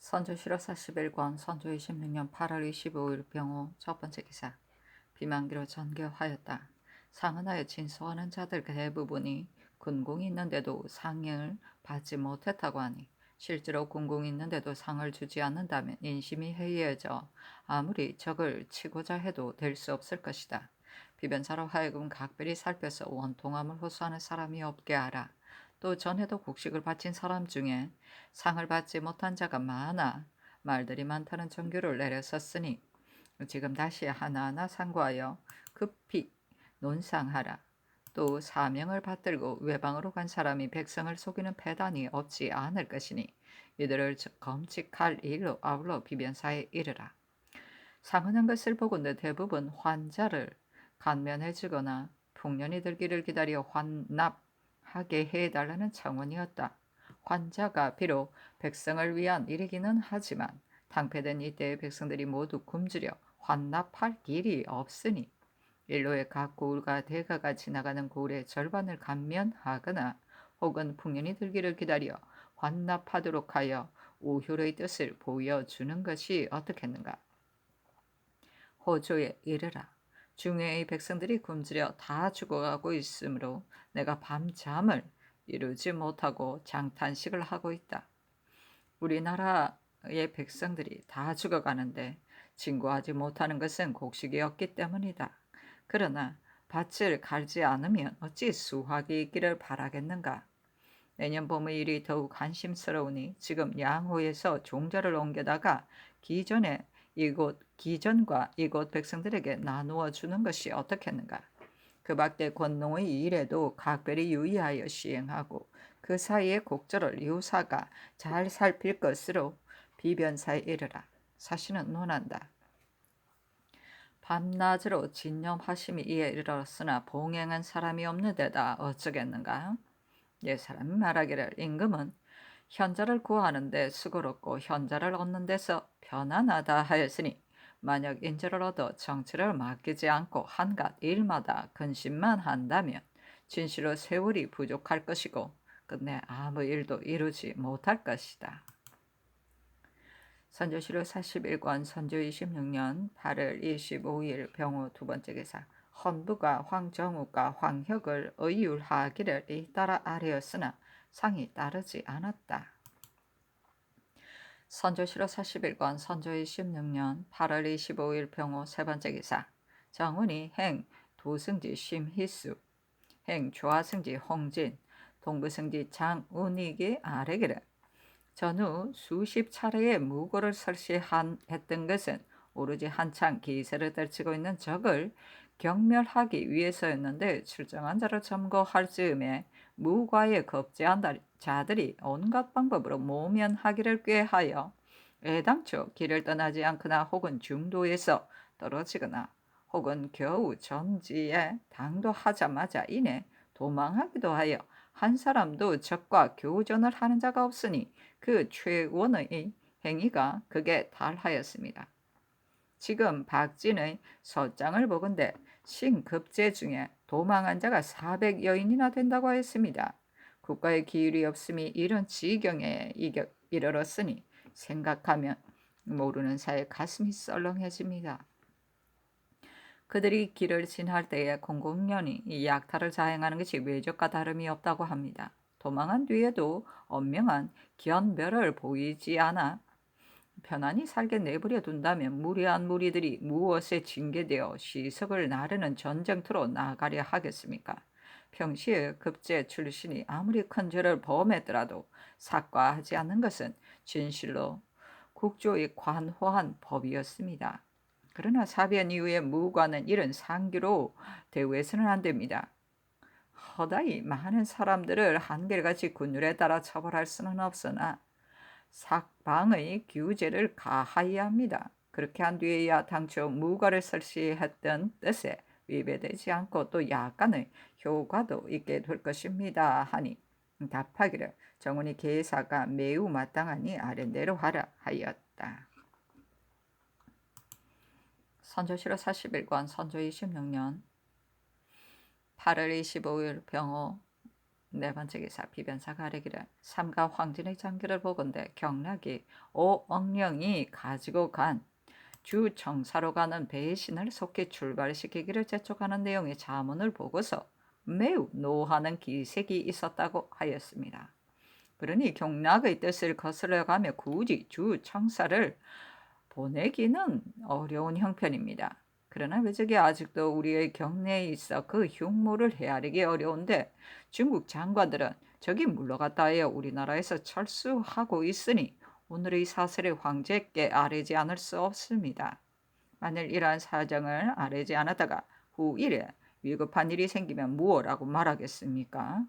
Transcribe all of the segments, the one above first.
선조실록 41권 선조 26년 8월 25일 병호 첫 번째 기사. 비만기로 전교하였다. 상은하여 진소하는 자들 대부분이 군공이 있는데도 상을 받지 못했다고 하니 실제로 군공이 있는데도 상을 주지 않는다면 인심이 해이해져 아무리 적을 치고자 해도 될 수 없을 것이다. 비변사로 하여금 각별히 살펴서 원통함을 호소하는 사람이 없게 하라. 또 전에도 곡식을 바친 사람 중에 상을 받지 못한 자가 많아 말들이 많다는 정규를 내렸었으니 지금 다시 하나하나 상고하여 급히 논상하라. 또 사명을 받들고 외방으로 간 사람이 백성을 속이는 패단이 없지 않을 것이니 이들을 검칙할 일로 아울러 비변사에 이르라. 상흔한 것을 보건대 대부분 환자를 간면해주거나 풍년이 들기를 기다려 환납하게 해달라는 청원이었다. 환자가 비록 백성을 위한 일이기는 하지만 당패된 이때의 백성들이 모두 굶주려 환납할 길이 없으니 일로의 각 고을과 대가가 지나가는 고을의 절반을 감면하거나 혹은 풍년이 들기를 기다려 환납하도록 하여 우효의 뜻을 보여주는 것이 어떻겠는가. 호조에 이르라. 중외의 백성들이 굶주려 다 죽어가고 있으므로 내가 밤잠을 이루지 못하고 장탄식을 하고 있다. 우리나라의 백성들이 다 죽어가는데 진구하지 못하는 것은 곡식이 없기 때문이다. 그러나 밭을 갈지 않으면 어찌 수확이 있기를 바라겠는가. 내년 봄의 일이 더욱 한심스러우니 지금 양호에서 종자를 옮겨다가 기전과 이곳 백성들에게 나누어 주는 것이 어떻겠는가. 그 밖에 권농의 일에도 각별히 유의하여 시행하고 그 사이에 곡절을 유사가 잘 살필 것으로 비변사에 이르라. 사시는 논한다. 밤낮으로 진념하심이 이에 이르렀으나 봉행한 사람이 없는 데다 어쩌겠는가. 옛 사람이 말하기를 임금은 현자를 구하는데 수고롭고 현자를 얻는 데서 편안하다 하였으니 만약 인재를 얻어 정치를 맡기지 않고 한갓 일마다 근심만 한다면 진실로 세월이 부족할 것이고 끝내 아무 일도 이루지 못할 것이다. 선조실록 41권 선조 26년 8월 25일 병호 두 번째 기사. 헌부가 황정욱과 황혁을 의율하기를 잇따라 아뢰었으나 상이 따르지 않았다. 선조실록 41권 선조 26년 8월 25일 병호 세 번째 기사. 정운이 행 도승지 심희수, 행 조하승지 홍진, 동부승지 장운익이 아뢰기를 전후 수십 차례의 무고를 설시했던 것은 오로지 한창 기세를 떨치고 있는 적을 경멸하기 위해서였는데 출정한 자를 점거할 즈음에 무과에 겁제한 자들이 온갖 방법으로 모면하기를 꾀하여 애당초 길을 떠나지 않거나 혹은 중도에서 떨어지거나 혹은 겨우 전지에 당도하자마자 이내 도망하기도 하여 한 사람도 적과 교전을 하는 자가 없으니 그 최원의 행위가 극에 달하였습니다. 지금 박진의 서장을 보건대 신급제 중에 도망한 자가 400여인이나 된다고 했습니다. 국가의 기율이 없음이 이런 지경에 이르렀으니 생각하면 모르는 사이에 가슴이 썰렁해집니다. 그들이 길을 지날 때에 공공연히 이 약탈을 자행하는 것이 외적과 다름이 없다고 합니다. 도망한 뒤에도 엄명한 견별을 보이지 않아 편안히 살게 내버려 둔다면 무리한 무리들이 무엇에 징계되어 시석을 나르는 전쟁터로 나가려 하겠습니까? 평시에 급제 출신이 아무리 큰 죄를 범했더라도 사과하지 않는 것은 진실로 국조의 관호한 법이었습니다. 그러나 사변 이후에 무관은 이런 상규로 대우해서는 안 됩니다. 허다히 많은 사람들을 한결같이 군율에 따라 처벌할 수는 없으나 삭방의 규제를 가하여야 합니다. 그렇게 한 뒤에야 당초 무과를 설치했던 뜻에 위배되지 않고 또 약간의 효과도 있게 될 것입니다 하니 답하기를 정훈이 계사가 매우 마땅하니 아랜대로 하라 하였다. 선조실록 41권 선조 26년 8월 25일 병호 네 번째 기사 비변사가 아뢰기를 삼가 황진의 장기를 보건대 경락이 오억령이 가지고 간 주 청사로 가는 배의 신을 속히 출발시키기를 재촉하는 내용의 자문을 보고서 매우 노하는 기색이 있었다고 하였습니다. 그러니 경락의 뜻을 거슬러가며 굳이 주 청사를 보내기는 어려운 형편입니다. 그러나 왜 저게 아직도 우리의 경내에 있어 그 흉물을 헤아리기 어려운데 중국 장관들은 저기 물러갔다 하여 우리나라에서 철수하고 있으니 오늘의 사설의 황제께 아뢰지 않을 수 없습니다. 만일 이러한 사정을 아뢰지 않았다가 후일에 위급한 일이 생기면 무엇라고 말하겠습니까?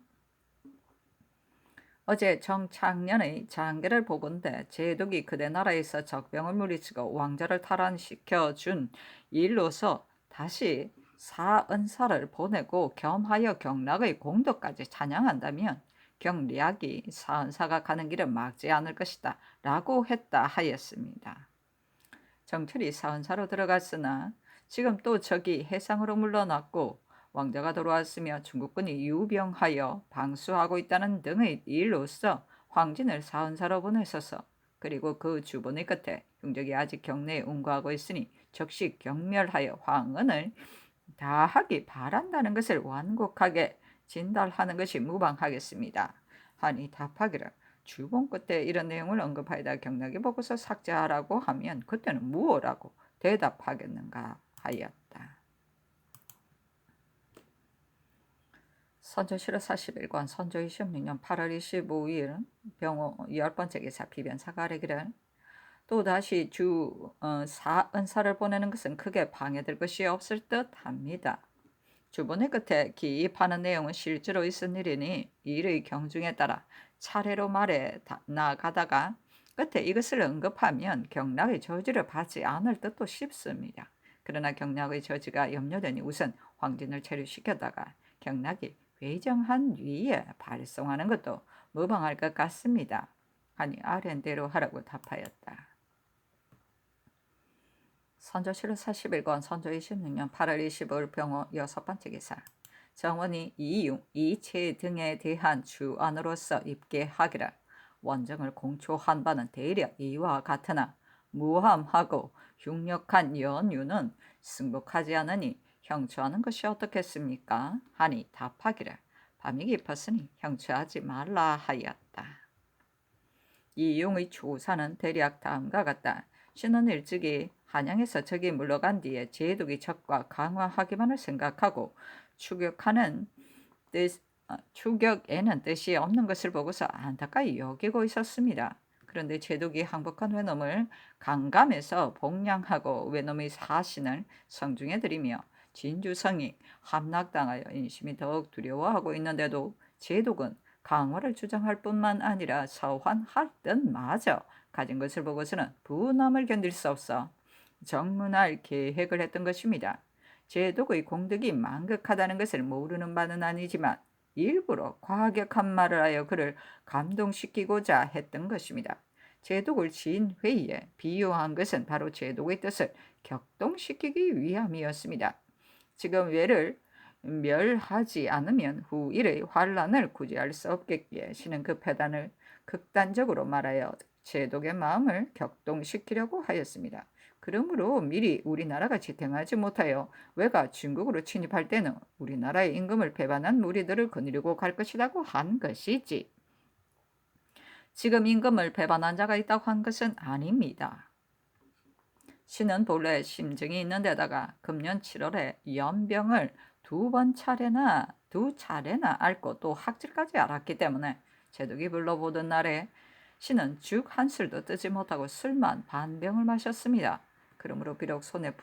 어제 정창년의 장계를 보건대 제독이 그대 나라에서 적병을 물리치고 왕자를 탈환시켜 준 일로서 다시 사은사를 보내고 겸하여 경락의 공덕까지 찬양한다면 경리학이 사은사가 가는 길을 막지 않을 것이다 라고 했다 하였습니다. 정철이 사은사로 들어갔으나 지금 또 적이 해상으로 물러났고 왕자가 돌아왔으며 중국군이 유병하여 방수하고 있다는 등의 일로서 황진을 사은사로 보내서서 그리고 그 주본의 끝에 흉적이 아직 경내에 운거하고 있으니 즉시 경멸하여 황은을 다하기 바란다는 것을 완곡하게 진달하는 것이 무방하겠습니다. 하니 답하기를 주본 끝에 이런 내용을 언급하여다 경락이 보고서 삭제하라고 하면 그때는 무엇라고 대답하겠는가 하였다. 선조 7월 40일관 선조 26년 8월 25일 병호 10번째 기사 비변사가 아뢰기를 또다시 주 사은사를 보내는 것은 크게 방해될 것이 없을 듯합니다. 주본의 끝에 기입하는 내용은 실제로 있은 일이니 일의 경중에 따라 차례로 말해 나가다가 끝에 이것을 언급하면 경락의 저지를 받지 않을 듯도 싶습니다. 그러나 경락의 저지가 염려되니 우선 황진을 체류시켰다가 경락이 회정한 뒤에 발송하는 것도 무방할 것 같습니다. 하니 아랜대로 하라고 답하였다. 선조 7월 40일권 선조 26년 8월 25일 병호 6번째 기사 정원이 이융, 이체 등에 대한 주안으로서 입계하기를 원정을 공초한 바는 대략 이와 같으나 무함하고 흉력한 연유는 승복하지 않으니 형추하는 것이 어떻겠습니까? 하니 답하기를 밤이 깊었으니 형추하지 말라 하였다. 이용의 조사는 대략 다음과 같다. 신은 일찍이 한양에서 적이 물러간 뒤에 제독이 적과 강화하기만을 생각하고 추격에는 뜻이 없는 것을 보고서 안타까이 여기고 있었습니다. 그런데 제독이 항복한 외놈을 강감해서 복량하고 외놈의 사신을 성중에 들이며 진주성이 함락당하여 인심이 더욱 두려워하고 있는데도 제독은 강화를 주장할 뿐만 아니라 서환할 듯마저 가진 것을 보고서는 분함을 견딜 수 없어 정문할 계획을 했던 것입니다. 제독의 공덕이 만극하다는 것을 모르는 바는 아니지만 일부러 과격한 말을 하여 그를 감동시키고자 했던 것입니다. 제독을 진회의에 비유한 것은 바로 제독의 뜻을 격동시키기 위함이었습니다. 지금 외를 멸하지 않으면 후일의 환란을 구제할 수 없겠기에 신은 그 패단을 극단적으로 말하여 제독의 마음을 격동시키려고 하였습니다. 그러므로 미리 우리나라가 지탱하지 못하여 외가 중국으로 침입할 때는 우리나라의 임금을 배반한 무리들을 거느리고 갈 것이라고 한 것이지. 지금 임금을 배반한 자가 있다고 한 것은 아닙니다. 신은 본래 심증이 있는 데다가 금년 7월에 연병을 두 차례나 앓고 또 학질까지 앓았기 때문에 제독이 불러보던 날에 신은 죽 한 술도 뜨지 못하고 술만 반병을 마셨습니다. 그러므로 비록 손에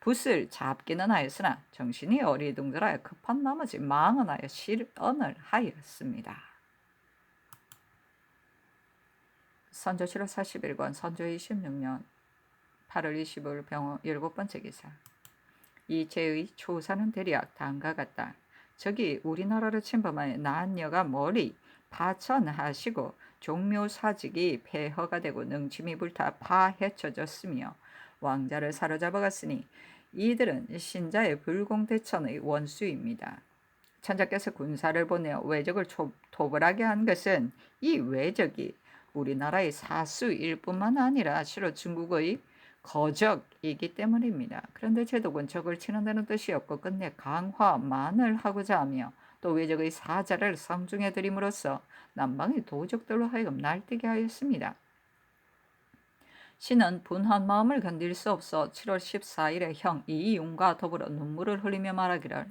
붓을 잡기는 하였으나 정신이 어리둥절하여 급한 나머지 망언하여 실언을 하였습니다. 선조 7월 40일권 선조 26년 8월 25일 병호 7번째 기사 이제의 초사는 대략 다음과 같다. 적이 우리나라를 침범하여 난녀가 멀리 파천하시고 종묘사직이 폐허가 되고 능침이 불타 파헤쳐졌으며 왕자를 사로잡아갔으니 이들은 신자의 불공대천의 원수입니다. 천자께서 군사를 보내어 외적을 토벌하게 한 것은 이 외적이 우리나라의 사수일 뿐만 아니라 실로 중국의 거적이기 때문입니다. 그런데 제독은 적을 치는다는 뜻이 없고 끝내 강화만을 하고자 하며 또 외적의 사자를 성중에 들임으로써 남방의 도적들로 하여금 날뛰게 하였습니다. 신은 분한 마음을 견딜 수 없어 7월 14일에 형 이이용과 더불어 눈물을 흘리며 말하기를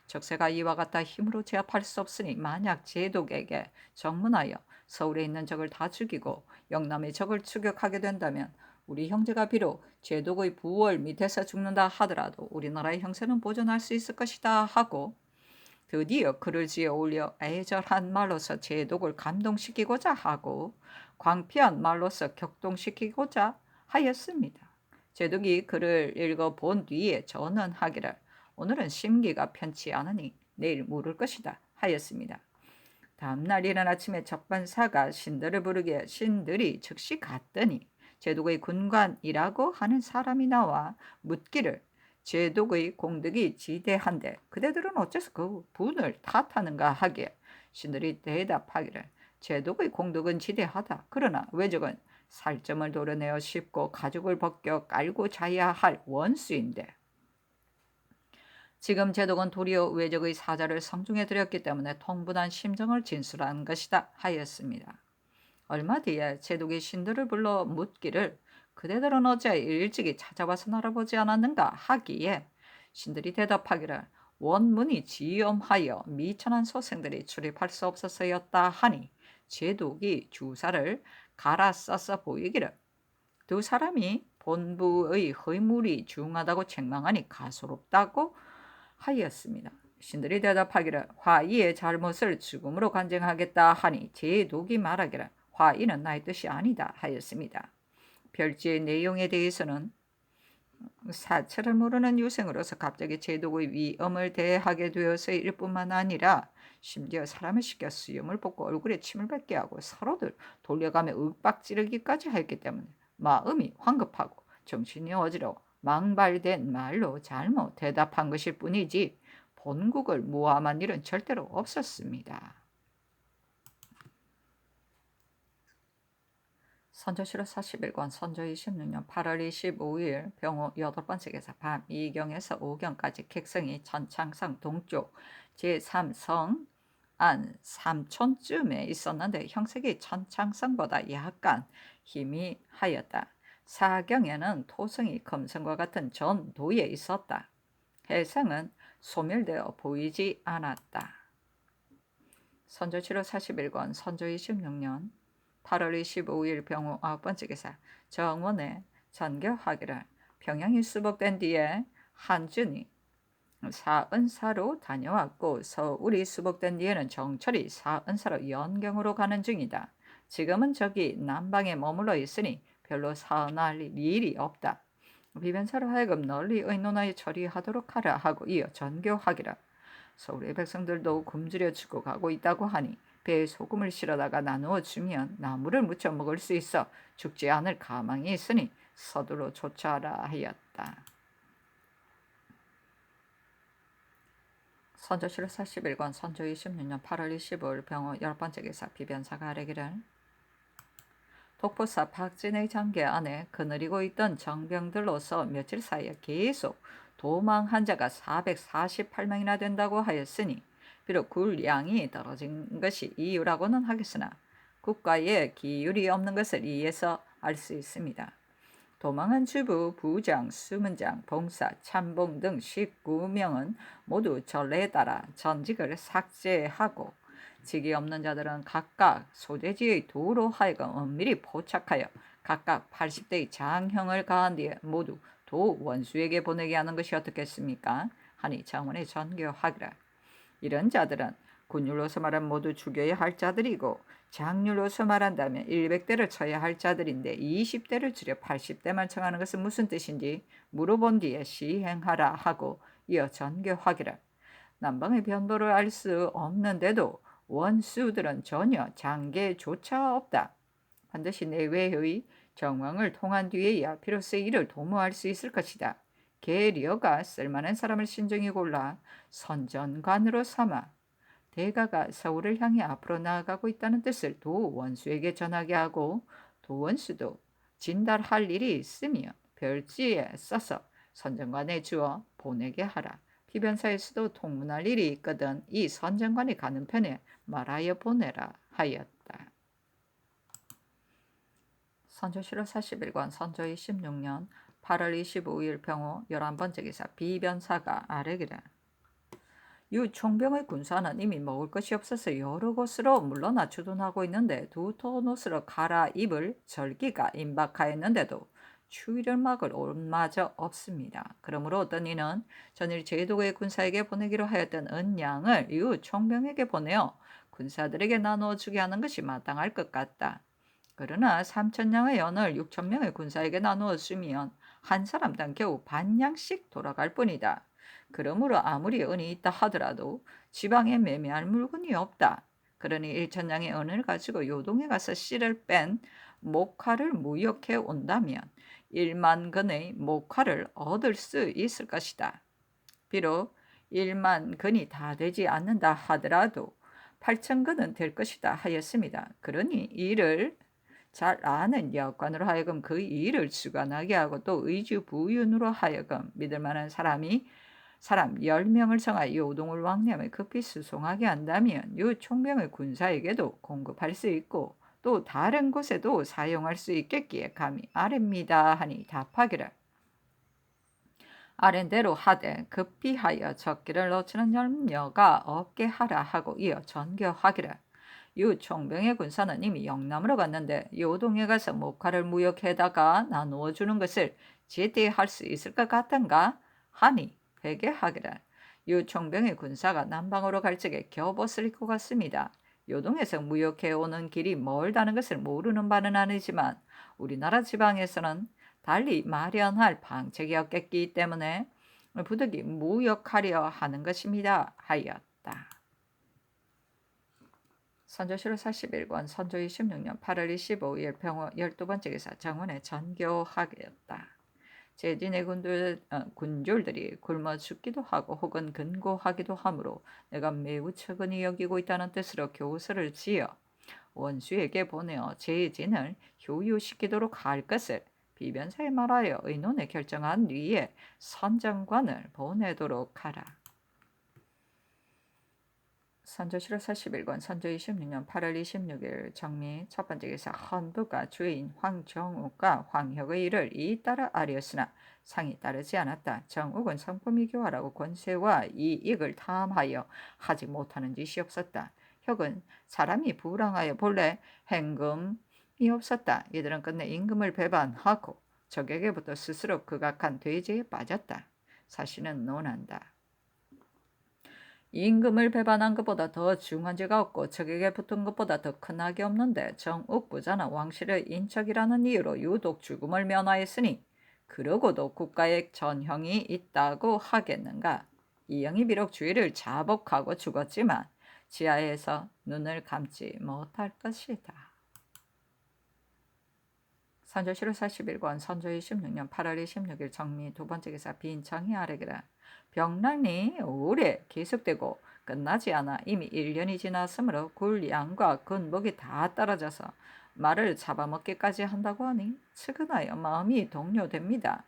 적세가 이와 같다 힘으로 제압할 수 없으니 만약 제독에게 정문하여 서울에 있는 적을 다 죽이고 영남의 적을 추격하게 된다면 우리 형제가 비록 제독의 부월 밑에서 죽는다 하더라도 우리나라의 형세는 보존할 수 있을 것이다 하고 드디어 글을 지어 올려 애절한 말로서 제독을 감동시키고자 하고 광피한 말로서 격동시키고자 하였습니다. 제독이 글을 읽어본 뒤에 전언하기를 오늘은 심기가 편치 않으니 내일 물을 것이다 하였습니다. 다음날 이른 아침에 적반사가 신들을 부르기에 신들이 즉시 갔더니 제독의 군관이라고 하는 사람이 나와 묻기를 제독의 공덕이 지대한데 그대들은 어째서 그 분을 탓하는가 하기에 신들이 대답하기를 제독의 공덕은 지대하다. 그러나 외적은 살점을 도려내어 씹고 가죽을 벗겨 깔고 자야 할 원수인데 지금 제독은 도리어 외적의 사자를 성중에 들였기 때문에 통분한 심정을 진술한 것이다 하였습니다. 얼마 뒤에 제독이 신들을 불러 묻기를 그대들은 어제 일찍이 찾아와서 알아보지 않았는가 하기에 신들이 대답하기를 원문이 지엄하여 미천한 소생들이 출입할 수 없어서였다 하니 제독이 주사를 갈아 써서 보이기를 두 사람이 본부의 허물이 중하다고 책망하니 가소롭다고 하였습니다. 신들이 대답하기를 화이의 잘못을 죽음으로 간증하겠다 하니 제독이 말하기를 화이는 나의 뜻이 아니다 하였습니다. 별지의 내용에 대해서는 사철을 모르는 유생으로서 갑자기 제독의 위엄을 대하게 되어서일 뿐만 아니라 심지어 사람을 시켜 수염을 뽑고 얼굴에 침을 뱉게 하고 서로들 돌려가며 윽박지르기까지 하였기 때문에 마음이 황급하고 정신이 어지러워 망발된 말로 잘못 대답한 것일 뿐이지 본국을 모함한 일은 절대로 없었습니다. 선조실록 41권 선조 26년 8월 25일 병호 8번째 기사 밤 2경에서 5경까지 객성이 천창성 동쪽 제3성 안 삼촌쯤에 있었는데 형색이 천창성보다 약간 희미하였다. 4경에는 토성이 금성과 같은 전도에 있었다. 해성은 소멸되어 보이지 않았다. 선조실록 41권 선조 26년 8월 25일 병호 9번째 기사 정원에 전교하기를 평양이 수복된 뒤에 한준이 사은사로 다녀왔고 서울이 수복된 뒤에는 정철이 사은사로 연경으로 가는 중이다. 지금은 저기 남방에 머물러 있으니 별로 사은할 일이 없다. 비변사로 하여금 널리 의논하여 처리하도록 하라 하고 이어 전교하기를 서울의 백성들도 굶주려 죽어가고 있다고 하니 배에 소금을 실어다가 나누어 주면 나무를 무쳐 먹을 수 있어 죽지 않을 가망이 있으니 서둘러 조처하라 하였다. 선조실록 41권 선조 26년 8월 25일 병호 10번째 기사 비변사가 아뢰기를 독보사 박진의 장계 안에 거느리고 있던 정병들로서 며칠 사이에 계속 도망한 자가 448명이나 된다고 하였으니 비록 굴량이 떨어진 것이 이유라고는 하겠으나 국가에 기율이 없는 것을 이에서 알 수 있습니다. 도망한 주부, 부장, 수문장, 봉사, 참봉 등 19명은 모두 전례에 따라 전직을 삭제하고 직이 없는 자들은 각각 소대지의 도로 하여금 엄밀히 포착하여 각각 80대의 장형을 가한 뒤에 모두 도 원수에게 보내게 하는 것이 어떻겠습니까? 하니 장원에 전교하기라. 이런 자들은 군율로서 말하면 모두 죽여야 할 자들이고 장률로서 말한다면 100대를 쳐야 할 자들인데 20대를 줄여 80대만 청하는 것은 무슨 뜻인지 물어본 뒤에 시행하라 하고 이어 전교하기라. 남방의 변도를 알 수 없는데도 원수들은 전혀 장계조차 없다. 반드시 내외의 정왕을 통한 뒤에야 비로소 이를 도모할 수 있을 것이다. 계려가 쓸만한 사람을 신중히 골라 선전관으로 삼아 대가가 서울을 향해 앞으로 나아가고 있다는 뜻을 도원수에게 전하게 하고, 도원수도 진달할 일이 있으면 별지에 써서 선정관에 주어 보내게 하라. 피변사에서도 통문할 일이 있거든 이 선정관이 가는 편에 말하여 보내라 하였다. 선조실록 41권 선조 26년 8월 25일 병호 11번째 기사 비변사가 아뢰기를, 유 총병의 군사는 이미 먹을 것이 없어서 여러 곳으로 물러나 주둔하고 있는데 두터운 옷으로 갈아입을 절기가 임박하였는데도 추위를 막을 옷마저 없습니다. 그러므로 어떤 이는 전일 제독의 군사에게 보내기로 하였던 은양을 유 총병에게 보내어 군사들에게 나누어 주게 하는 것이 마땅할 것 같다. 그러나 3,000냥의 연을 6,000명의 군사에게 나누어 주면 한 사람당 겨우 반냥씩 돌아갈 뿐이다. 그러므로 아무리 은이 있다 하더라도 지방에 매매할 물건이 없다. 그러니 1,000냥의 은을 가지고 요동에 가서 씨를 뺀 목화를 무역해 온다면 1만 근의 목화를 얻을 수 있을 것이다. 비록 1만 근이 다 되지 않는다 하더라도 8,000근은 될 것이다 하였습니다. 그러니 이를 잘 아는 여관으로 하여금 그 일을 주관하게 하고 또 의주부윤으로 하여금 믿을 만한 사람 10명을 정하여 요동을 왕래하며 급히 수송하게 한다면 요 총병의 군사에게도 공급할 수 있고 또 다른 곳에도 사용할 수 있겠기에 감히 아뢰입니다 하니 답하기를, 아랜대로 하되 급히 하여 적기를 놓치는 염려가 없게 하라 하고 이어 전교하기를, 유 총병의 군사는 이미 영남으로 갔는데 요동에 가서 목화를 무역해다가 나누어 주는 것을 제때 할 수 있을 것 같은가 하니 회개하기를, 유 총병의 군사가 남방으로 갈 적에 겹옷을 입고 갔습니다. 요동에서 무역해 오는 길이 멀다는 것을 모르는 바는 아니지만 우리나라 지방에서는 달리 마련할 방책이 없겠기 때문에 부득이 무역하려 하는 것입니다 하였다. 선조실록 41권 선조 26년 8월 25일 병호 12번째 기사 정원에 전교하였다. 제진의 군졸들이 굶어 죽기도 하고 혹은 근고하기도 하므로 내가 매우 처근히 여기고 있다는 뜻으로 교서를 지어 원수에게 보내어 제진을 효유시키도록 할 것을 비변사에 말하여 의논에 결정한 뒤에 선정관을 보내도록 하라. 선조실록 41권 선조 26년 8월 26일 정미 첫 번째 기사 헌부가 주인 황정욱과 황혁의 일을 잇따라 아뢰었으나 상이 따르지 않았다. 정욱은 성품이 교활하고 권세와 이익을 탐하여 하지 못하는 짓이 없었다. 혁은 사람이 불황하여 본래 행금이 없었다. 이들은 끝내 임금을 배반하고 적에게부터 스스로 극악한 돼지에 빠졌다. 사실은 논한다. 임금을 배반한 것보다 더 중한 죄가 없고 적에게 붙은 것보다 더 큰 악이 없는데 정욱 부자는 왕실의 인척이라는 이유로 유독 죽음을 면하였으니 그러고도 국가에 전형이 있다고 하겠는가. 이 영이 비록 주의를 자복하고 죽었지만 지하에서 눈을 감지 못할 것이다. 선조실록 41권 선조 26년 8월 26일 정미 두 번째 기사 빈청이 아뢰기를, 병란이 오래 계속되고 끝나지 않아 이미 1년이 지났으므로 굴 양과 근목이 다 떨어져서 말을 잡아먹기까지 한다고 하니 측은하여 마음이 동요됩니다.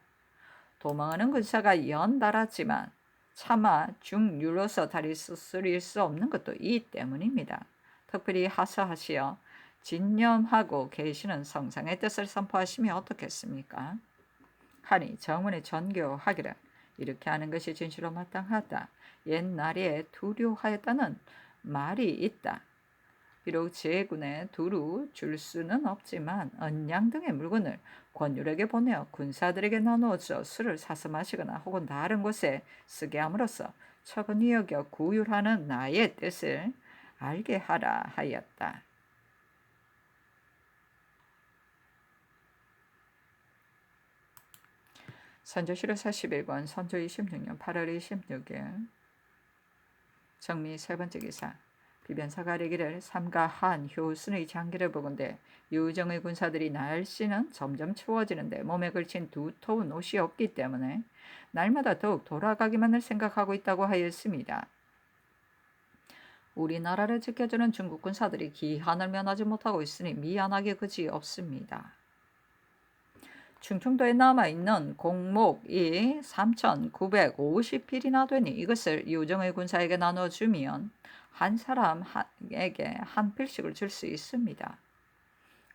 도망하는 군사가 연달았지만 차마 중률로서 다리 수술일 수 없는 것도 이 때문입니다. 특별히 하사하시어 진념하고 계시는 성상의 뜻을 선포하시면 어떻겠습니까? 하니 정원에 전교하기를, 이렇게 하는 것이 진실로 마땅하다. 옛날에 두류하였다는 말이 있다. 비록 제군에 두루 줄 수는 없지만 은양 등의 물건을 권율에게 보내어 군사들에게 나누어줘 술을 사서 마시거나 혹은 다른 곳에 쓰게 함으로써 처근히 여겨 구휼하는 나의 뜻을 알게 하라 하였다. 선조실록 41권 선조 26년 8월 26일 정미 세 번째 기사 비변사가 아뢰기를, 삼가 한 효순의 장기를 보건대 유정의 군사들이 날씨는 점점 추워지는데 몸에 걸친 두터운 옷이 없기 때문에 날마다 더욱 돌아가기만을 생각하고 있다고 하였습니다. 우리나라를 지켜주는 중국 군사들이 기한을 면하지 못하고 있으니 미안하기 그지 없습니다. 충청도에 남아있는 공목이 3,950필이나 되니 이것을 유정의 군사에게 나눠주면 한 사람에게 한 필씩을 줄 수 있습니다.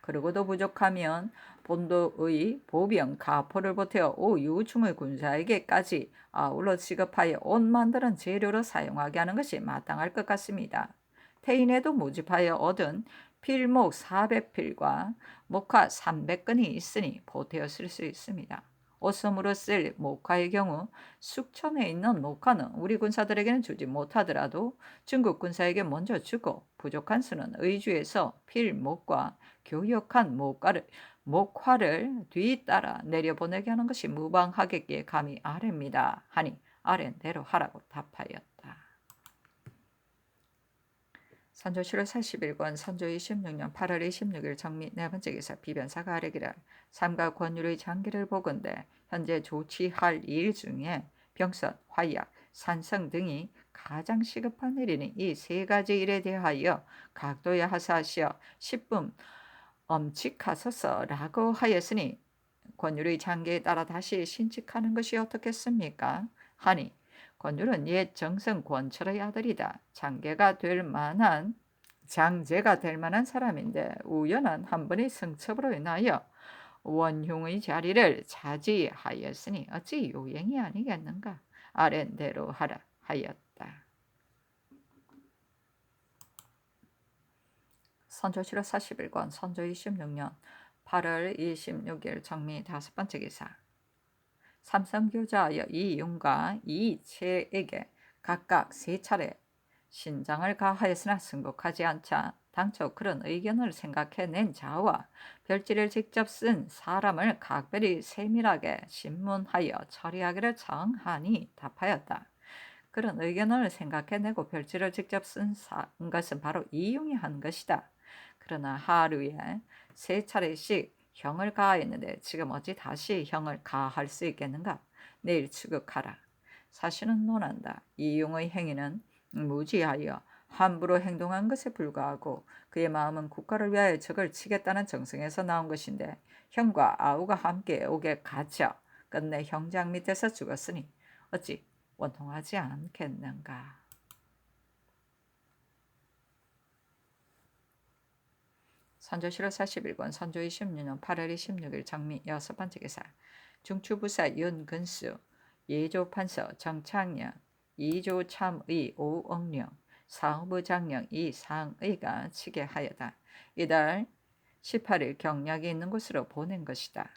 그러고도 부족하면 본도의 보병 가포를 보태어 오유충의 군사에게까지 아울러 지급하여 옷 만드는 재료로 사용하게 하는 것이 마땅할 것 같습니다. 태인에도 모집하여 얻은 필목 400필과 목화 300근이 있으니 보태어 쓸 수 있습니다. 옷섬으로 쓸 목화의 경우 숙천에 있는 목화는 우리 군사들에게는 주지 못하더라도 중국 군사에게 먼저 주고 부족한 수는 의주에서 필목과 교역한 목화를 뒤따라 내려보내게 하는 것이 무방하겠기에 감히 아래입니다. 하니 아래대로 하라고 답하였다. 선조 7월 41권 선조 26년 8월 26일 정미 네 번째 기사 비변사가 아뢰기를 삼가 권율의 장기를 보건대 현재 조치할 일 중에 병선, 화약, 산성 등이 가장 시급한 일이니 이 세 가지 일에 대하여 각도에 하사하시어 10분 엄칙하소서라고 하였으니 권율의 장기에 따라 다시 신칙하는 것이 어떻겠습니까? 하니 권율은 옛 정성 권철의 아들이다. 장제가 될 만한 사람인데 우연한 한 번의 승첩으로 인하여 원흉의 자리를 차지하였으니 어찌 요행이 아니겠는가? 아랜대로 하라 하였다. 선조 7월 41권 선조 26년 8월 26일 정미 다섯 번째 기사 삼성교자하여 이윤과 이채에게 각각 세 차례 신장을 가하였으나 승복하지 않자 당초 그런 의견을 생각해낸 자와 별지를 직접 쓴 사람을 각별히 세밀하게 신문하여 처리하기를 청하니 답하였다. 그런 의견을 생각해내고 별지를 직접 쓴 것은 바로 이용이 한 것이다. 그러나 하루에 세 차례씩 형을 가하였는데 지금 어찌 다시 형을 가할 수 있겠는가? 내일 추격하라. 사실은 논한다. 이용의 행위는 무지하여 함부로 행동한 것에 불과하고 그의 마음은 국가를 위하여 적을 치겠다는 정성에서 나온 것인데 형과 아우가 함께 옥에 갇혀 끝내 형장 밑에서 죽었으니 어찌 원통하지 않겠는가. 선조 7월 41권 선조 26년 8월 26일 정미 여섯 번째 기사 중추부사 윤근수 예조판서 정창령 이조참의 오억령 사후부장령 이상의가 치게 하여다. 이달 18일 경략이 있는 곳으로 보낸 것이다.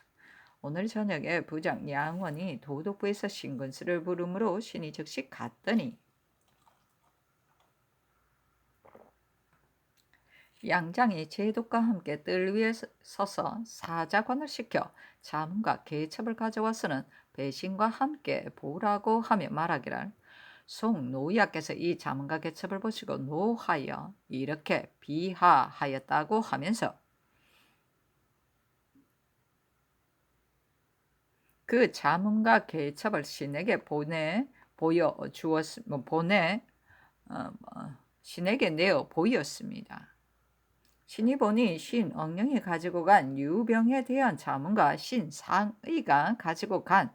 오늘 저녁에 부장 양원이 도독부에서 신근수를 부르므로 신이 즉시 갔더니 양장이 제독과 함께 뜰 위에 서서 사자관을 시켜 자문과 계첩을 가져와서는 배신과 함께 보라고 하며 말하기를 송노이야께서 이 자문과 계첩을 보시고 노하여 이렇게 비하하였다고 하면서 그 자문과 계첩을 신에게 신에게 내어 보였습니다. 신이 보니 신엉령이 가지고 간 유병에 대한 자문과 신상의가 가지고 간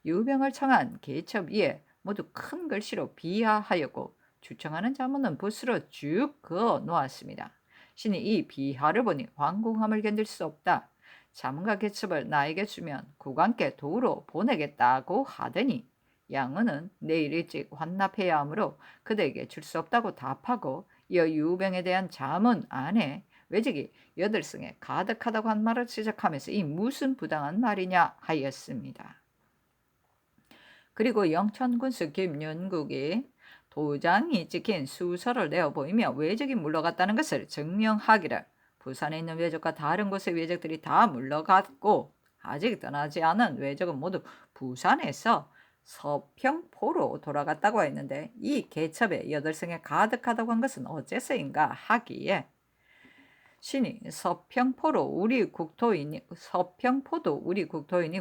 유병을 청한 계첩 위에 모두 큰 글씨로 비하하였고 주청하는 자문은 붓으로 쭉 그어 놓았습니다. 신이 이 비하를 보니 황공함을 견딜 수 없다. 자문과 계첩을 나에게 주면 국왕께 도로 보내겠다고 하더니 양은은 내일 일찍 환납해야 하므로 그대에게 줄 수 없다고 답하고 이어 유병에 대한 자문 안에 외적이 8승에 가득하다고 한 말을 지적하면서 이 무슨 부당한 말이냐 하였습니다. 그리고 영천군수 김윤국이 도장이 찍힌 수서를 내어 보이며 외적이 물러갔다는 것을 증명하기를 부산에 있는 외적과 다른 곳의 외적들이 다 물러갔고 아직 떠나지 않은 외적은 모두 부산에서 서평포로 돌아갔다고 했는데 이 계첩에 8승에 가득하다고 한 것은 어째서인가 하기에 신이 서평포도 우리 국토이니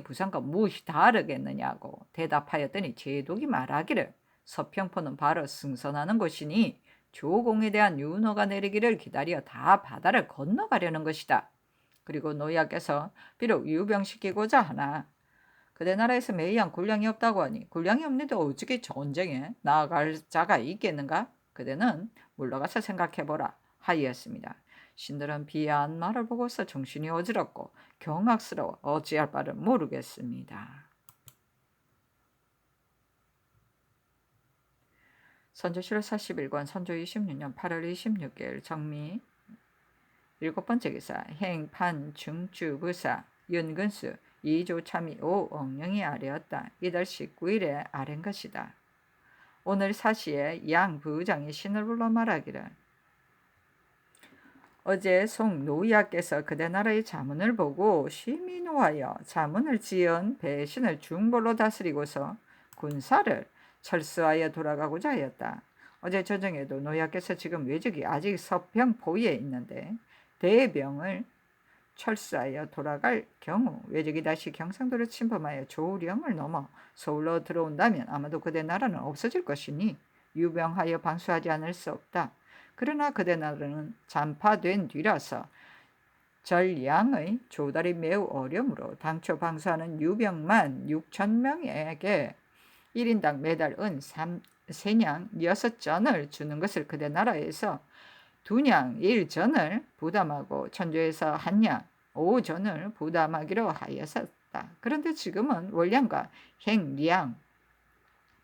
부산과 무엇이 다르겠느냐고 대답하였더니 제독이 말하기를 서평포는 바로 승선하는 곳이니 조공에 대한 윤허가 내리기를 기다려 다 바다를 건너가려는 것이다. 그리고 노예께서 비록 유병시키고자 하나 그대 나라에서 매이한 군량이 없다고 하니 군량이 없는데 어떻게 전쟁에 나아갈 자가 있겠는가? 그대는 물러가서 생각해보라 하였습니다. 신들은 비한 말을 보고서 정신이 어지럽고 경악스러워 어찌할 바를 모르겠습니다. 선조실 41권 선조 26년 8월 26일 정미 7번째 기사 행판 중주부사 윤근수 2조 참이 5억령이 아래였다. 이달 19일에 아랜 것이다. 오늘 사시에 양 부장이 신을 불러 말하기를 어제 송 노이아께서 그대 나라의 자문을 보고 심히 노하여 자문을 지은 배신을 중벌로 다스리고서 군사를 철수하여 돌아가고자 하였다. 어제 저녁에도 노이아께서 지금 외적이 아직 서평포위에 있는데 대병을 철수하여 돌아갈 경우 외적이 다시 경상도를 침범하여 조령을 넘어 서울로 들어온다면 아마도 그대 나라는 없어질 것이니 유병하여 방수하지 않을 수 없다. 그러나 그대 나라는 잔파된 뒤라서 전량의 조달이 매우 어려우므로 당초 방수하는 유병만 6,000명에게 1인당 매달 은 3냥 6전을 주는 것을 그대 나라에서 2냥 1전을 부담하고 천주에서 1냥 5전을 부담하기로 하였었다. 그런데 지금은 월량과 행량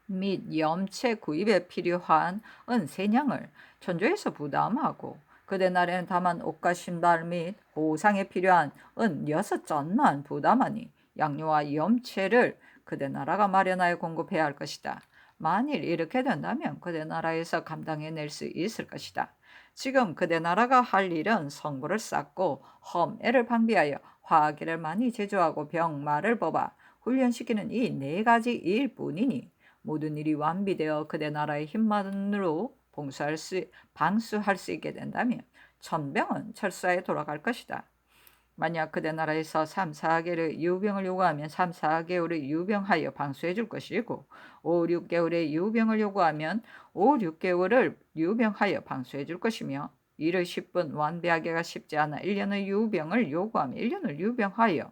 및 염체 구입에 필요한 은 3냥을 천주에서 부담하고 그대 날에는 다만 옷과 신발 및 호상에 필요한 은 6전만 부담하니 양료와 염체를 그대 나라가 마련하여 공급해야 할 것이다. 만일 이렇게 된다면 그대 나라에서 감당해낼 수 있을 것이다. 지금 그대 나라가 할 일은 성부를 쌓고 험애를 방비하여 화기를 많이 제조하고 병마를 뽑아 훈련시키는 이 4가지 일뿐이니 모든 일이 완비되어 그대 나라의 힘만으로 방수할 수 있게 된다면 천병은 철수하여 돌아갈 것이다. 만약 그대 나라에서 3, 4개월의 유병을 요구하면 3, 4개월의 유병하여 방수해 줄 것이고 5, 6개월의 유병을 요구하면 5, 6개월을 유병하여 방수해 줄 것이며 이를 10분 완비하기가 쉽지 않아 1년의 유병을 요구하면 1년을 유병하여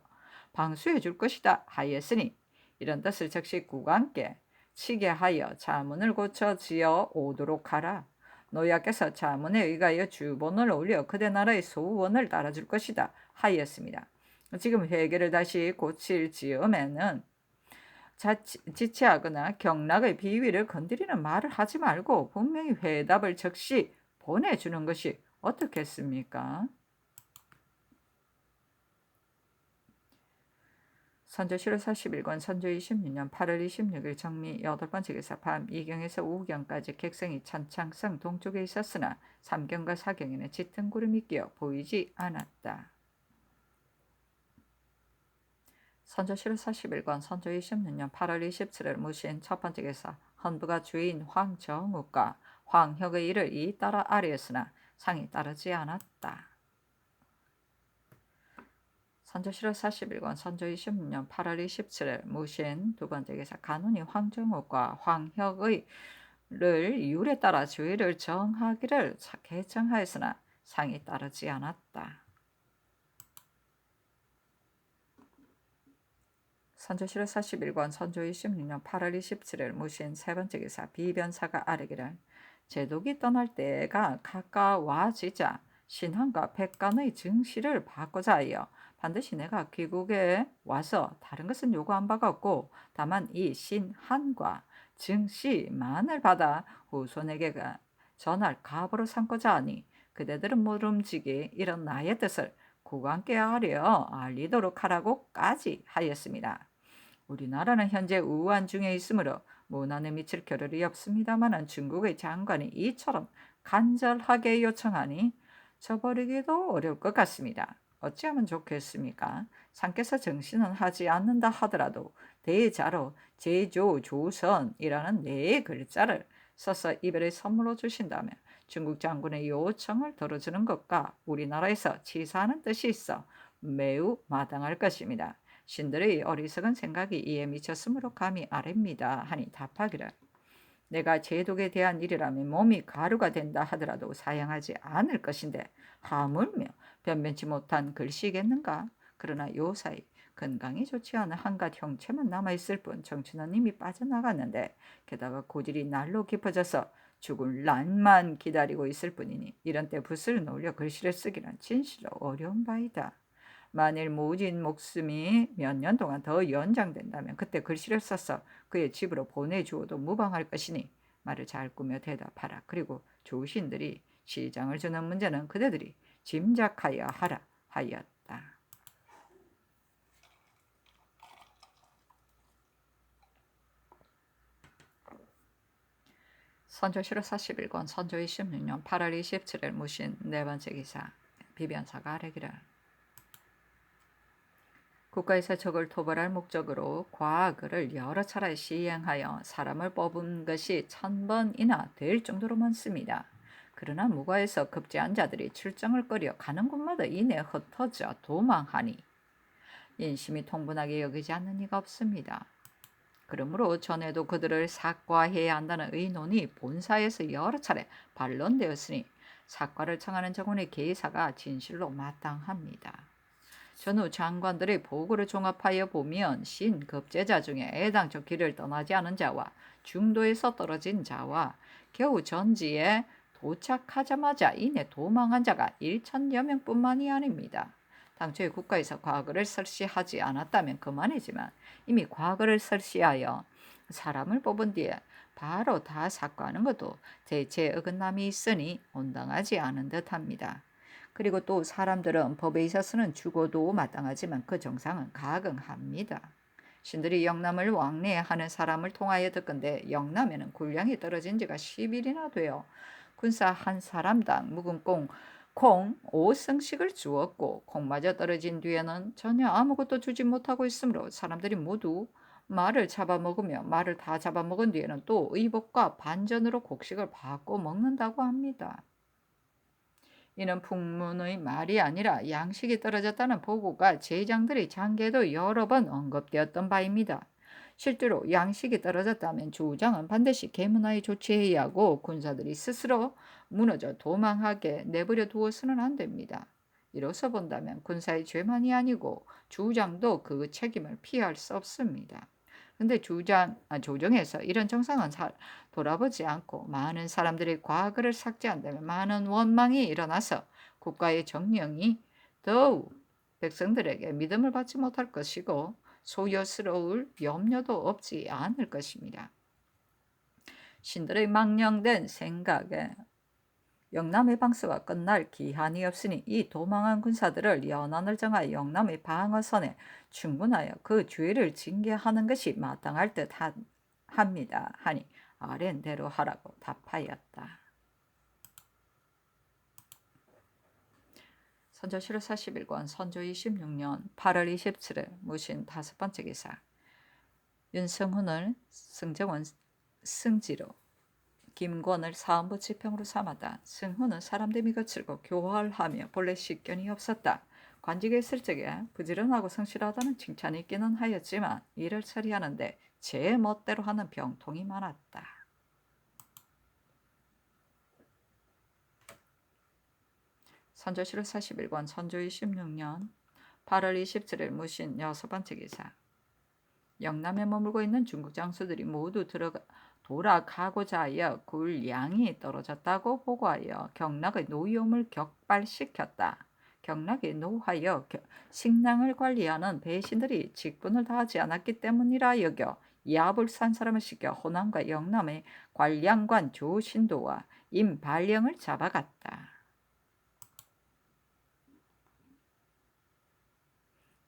방수해 줄 것이다 하였으니 이런 뜻을 즉시 국왕께 치게 하여 자문을 고쳐 지어 오도록 하라. 노예께서 자문에 의하여 주본을 올려 그대 나라의 소원을 따라줄 것이다 하였습니다. 지금 회계를 다시 고칠 즈음에는 지체하거나 경락의 비위를 건드리는 말을 하지 말고 분명히 회답을 즉시 보내주는 것이 어떻겠습니까? 선조실 41권 선조 26년 8월 26일 정미 8번째 기사 밤 2경에서 오경까지 객성이 천창성 동쪽에 있었으나 3경과 4경에는 짙은 구름이 끼어 보이지 않았다. 선조실 41권 선조 26년 8월 27일 무신 첫번째 기사 헌부가 주인 황정욱과 황혁의 일을 잇따라 아뢰었으나 상이 따르지 않았다. 선조실 41권 선조 26년 8월 27일 무신 두번째 기사 간운이 황정욱과 황혁의 를 이율에 따라 주의를 정하기를 개정하였으나 상이 따르지 않았다. 선조실 41권 선조 26년 8월 27일 무신 세번째 기사 비변사가 아뢰기를 제독이 떠날 때가 가까워지자 신한과 백간의 증시를 받고자 하여 반드시 내가 귀국에 와서 다른 것은 요구한 바가 없고 다만 이 신한과 증시만을 받아 후손에게 전할 갑으로 삼고자 하니 그대들은 모름지기 이런 나의 뜻을 국왕께 알리도록 하라고까지 하였습니다. 우리나라는 현재 우한 중에 있으므로 문안에 미칠 겨를이 없습니다마는 중국의 장관이 이처럼 간절하게 요청하니 저버리기도 어려울 것 같습니다. 어찌하면 좋겠습니까? 상께서 정신은 하지 않는다 하더라도 대자로 제조조선이라는 4글자를 써서 이별의 선물로 주신다면 중국 장군의 요청을 들어주는 것과 우리나라에서 치사하는 뜻이 있어 매우 마땅할 것입니다. 신들의 어리석은 생각이 이에 미쳤으므로 감히 아뢰입니다 하니 답하기를 내가 제독에 대한 일이라면 몸이 가루가 된다 하더라도 사양하지 않을 것인데 하물며 변변치 못한 글씨겠는가? 그러나 요사이 건강이 좋지 않은 한갓 형체만 남아있을 뿐 정춘은 이미 빠져나갔는데 게다가 고질이 날로 깊어져서 죽을 날만 기다리고 있을 뿐이니 이런 때 붓을 놓으려 글씨를 쓰기는 진실로 어려운 바이다. 만일 모진 목숨이 몇 년 동안 더 연장된다면 그때 글씨를 써서 그의 집으로 보내주어도 무방할 것이니 말을 잘 꾸며 대답하라. 그리고 조신들이 시장을 주는 문제는 그대들이 짐작하여 하라 하였다. 선조실록 41권 선조 26년 8월 27일 무신 네 번째 기사 비변사가 아래기를 국가에서 적을 토벌할 목적으로 과거를 여러 차례 시행하여 사람을 뽑은 것이 1000번이나 될 정도로 많습니다. 그러나 무과에서 급제한 자들이 출정을 꺼려 가는 곳마다 이내 흩어져 도망하니 인심이 통분하게 여기지 않는 이가 없습니다. 그러므로 전에도 그들을 삭과해야 한다는 의논이 본사에서 여러 차례 반론되었으니 삭과를 청하는 정원의 계사가 진실로 마땅합니다. 전후 장관들의 보고를 종합하여 보면 신급제자 중에 애당초 길을 떠나지 않은 자와 중도에서 떨어진 자와 겨우 전지에 도착하자마자 이내 도망한 자가 1000여 명뿐만이 아닙니다. 당초에 국가에서 과거를 설시하지 않았다면 그만이지만 이미 과거를 설시하여 사람을 뽑은 뒤에 바로 다 삭과하는 것도 대체 어긋남이 있으니 온당하지 않은 듯합니다. 그리고 또 사람들은 법에 있어서는 죽어도 마땅하지만 그 정상은 가긍합니다. 신들이 영남을 왕래하는 사람을 통하여 듣건대 영남에는 군량이 떨어진 지가 10일이나 되어 군사 한 사람당 묵은 콩 5승씩을 주었고 콩마저 떨어진 뒤에는 전혀 아무것도 주지 못하고 있으므로 사람들이 모두 말을 잡아먹으며 말을 다 잡아먹은 뒤에는 또 의복과 반전으로 곡식을 바꿔 먹는다고 합니다. 이는 풍문의 말이 아니라 양식이 떨어졌다는 보고가 제장들의 장계에도 여러 번 언급되었던 바입니다. 실제로 양식이 떨어졌다면 주장은 반드시 계문하에 조치해야 하고 군사들이 스스로 무너져 도망하게 내버려 두어서는 안 됩니다. 이로써 본다면 군사의 죄만이 아니고 주장도 그 책임을 피할 수 없습니다. 근데 조정에서 이런 정상은 돌아보지 않고 많은 사람들이 과거를 삭제한다면 많은 원망이 일어나서 국가의 정령이 더욱 백성들에게 믿음을 받지 못할 것이고 소요스러울 염려도 없지 않을 것입니다. 신들의 망령된 생각에 영남의 방수가 끝날 기한이 없으니 이 도망한 군사들을 연안을 정하여 영남의 방어선에 충분하여 그 죄를 징계하는 것이 마땅할 듯 합니다. 하니 아랜대로 하라고 답하였다. 선조실록 41권 선조 26년 8월 27일 무신 다섯 번째 기사 윤성훈을 승정원 승지로 김권을 사헌부 지평으로 삼았다. 승훈은 사람됨이 거칠고 교활하며 본래 식견이 없었다. 관직에 있을 적에 부지런하고 성실하다는 칭찬이 있기는 하였지만 일을 처리하는데 제 멋대로 하는 병통이 많았다. 선조실록 41권 선조 26년 8월 27일 무신 여섯 번째 기사 영남에 머물고 있는 중국 장수들이 모두 돌아가고자 하여 굴량이 떨어졌다고 보고하여 경락의 노여움을 격발시켰다. 경락이 노하여 식량을 관리하는 배신들이 직분을 다하지 않았기 때문이라 여겨 야불산 사람을 시켜 호남과 영남의 관량관 조신도와 임발령을 잡아갔다.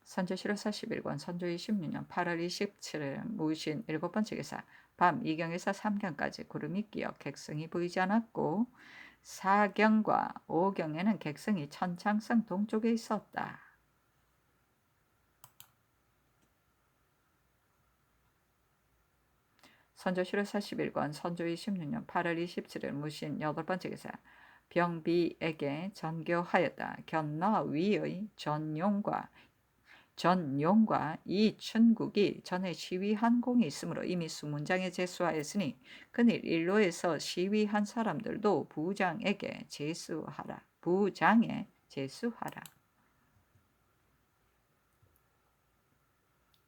선조실록 41권 선조 26년 8월 27일 무신 일곱 번째 기사 밤 2경에서 3경까지 구름이 끼어 객성이 보이지 않았고 4경과 5경에는 객성이 천창성 동쪽에 있었다. 선조실록 41권 선조 26년 8월 27일 무신 여덟 번째 기사 병비에게 전교하였다. 견나 위의 전용과 전용과 이춘국이 전에 시위한 공이 있으므로 이미 수문장에 제수하였으니 그늘 일로에서 시위한 사람들도 부장에게 제수하라. 부장에 제수하라.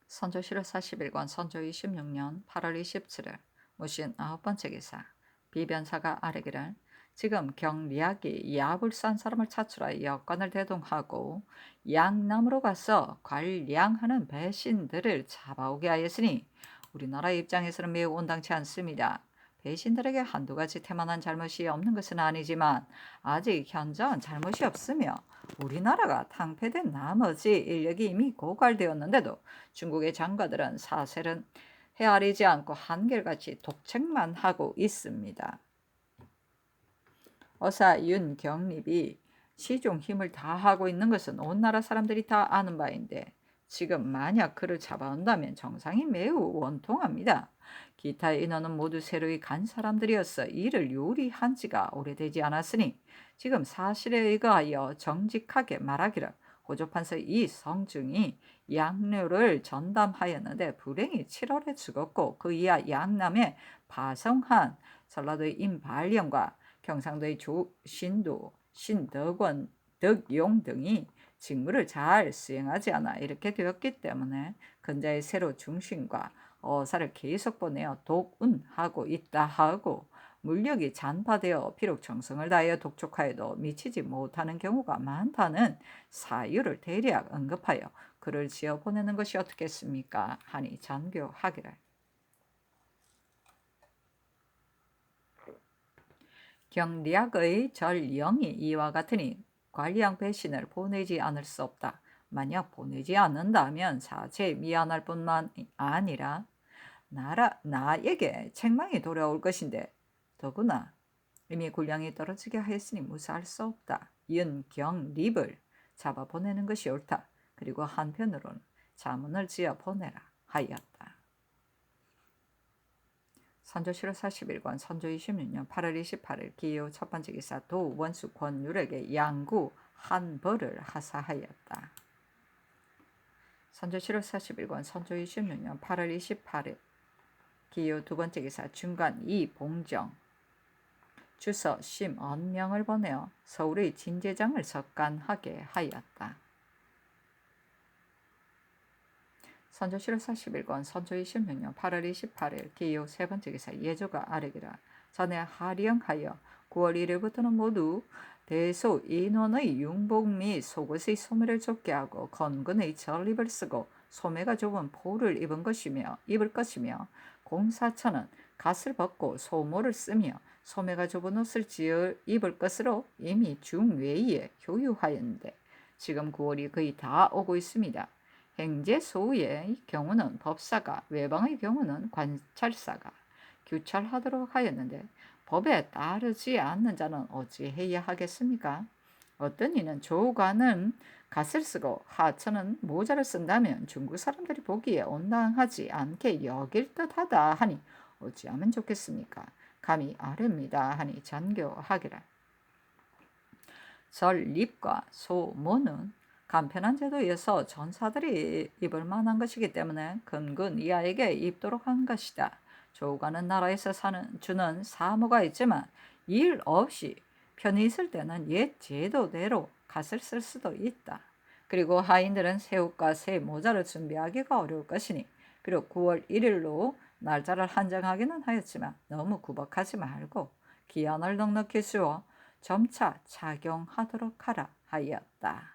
선조실록 41권 선조 26년 8월 27일 무신 9번째 기사 비변사가 아뢰기를 지금 경리학이 야불산 사람을 차출하여 여관을 대동하고 양남으로 가서 관량하는 배신들을 잡아오게 하였으니 우리나라 입장에서는 매우 온당치 않습니다. 배신들에게 한두 가지 태만한 잘못이 없는 것은 아니지만 아직 현저한 잘못이 없으며 우리나라가 탕폐된 나머지 인력이 이미 고갈되었는데도 중국의 장관들은 사실은 헤아리지 않고 한결같이 독책만 하고 있습니다. 어사 윤경립이 시종 힘을 다하고 있는 것은 온 나라 사람들이 다 아는 바인데 지금 만약 그를 잡아온다면 정상이 매우 원통합니다. 기타의 인원은 모두 새로이 간 사람들이어서 이를 요리한 지가 오래되지 않았으니 지금 사실에 의거하여 정직하게 말하기를 호조판서 이성중이 양료를 전담하였는데 불행히 7월에 죽었고 그 이하 양남의 바성한 전라도의 임발령과 경상도의 조신도, 신덕원, 덕용 등이 직무를 잘 수행하지 않아 이렇게 되었기 때문에 근자의 세로 중심과 어사를 계속 보내어 독운하고 있다 하고 물력이 잔파되어 비록 정성을 다하여 독촉하여도 미치지 못하는 경우가 많다는 사유를 대략 언급하여 글을 지어 보내는 것이 어떻겠습니까? 하니 전교하기를 경리학의 절령이 이와 같으니 관리양 배신을 보내지 않을 수 없다. 만약 보내지 않는다면 사체에 미안할 뿐만 아니라 나에게 책망이 돌아올 것인데 더구나 이미 군량이 떨어지게 하였으니 무사할 수 없다. 윤경립을 잡아 보내는 것이 옳다. 그리고 한편으로는 자문을 지어 보내라 하였다. 선조실록 41권 선조 26년 8월 28일 기호 첫 번째 기사 도원수 권율에게 양구 한벌을 하사하였다. 선조실록 41권 선조 26년 8월 28일 기호 두 번째 기사 중간 이봉정 주서 심언명을 보내어 서울의 진제장을 석관하게 하였다. 선조실록 41권 선조 26년 8월 28일 기호 세 번째 기사 예조가 아뢰기라 전에 하령하여 9월 1일부터는 모두 대소 인원의 융복 및 속옷의 소매를 좁게 하고 건근의 전립을 쓰고 소매가 좁은 포를 입을 것이며 공사처는 갓을 벗고 소모를 쓰며 소매가 좁은 옷을 입을 것으로 이미 중외에 효유하였는데 지금 9월이 거의 다 오고 있습니다. 행제소의 경우는 법사가, 외방의 경우는 관찰사가 규찰하도록 하였는데 법에 따르지 않는 자는 어찌해야 하겠습니까? 어떤 이는 조관은 갓을 쓰고 하처는 모자를 쓴다면 중국 사람들이 보기에 온당하지 않게 여길 듯하다 하니 어찌하면 좋겠습니까? 감히 아뢰입니다 하니 전교하기라. 전립과 소모는 간편한 제도에서 전사들이 입을 만한 것이기 때문에 근근 이하에게 입도록 한 것이다. 조가는 나라에서 주는 사무가 있지만 일 없이 편히 있을 때는 옛 제도대로 갓을 쓸 수도 있다. 그리고 하인들은 새 옷과 새 모자를 준비하기가 어려울 것이니 비록 9월 1일로 날짜를 한정하기는 하였지만 너무 구박하지 말고 기한을 넉넉히 주어 점차 착용하도록 하라 하였다.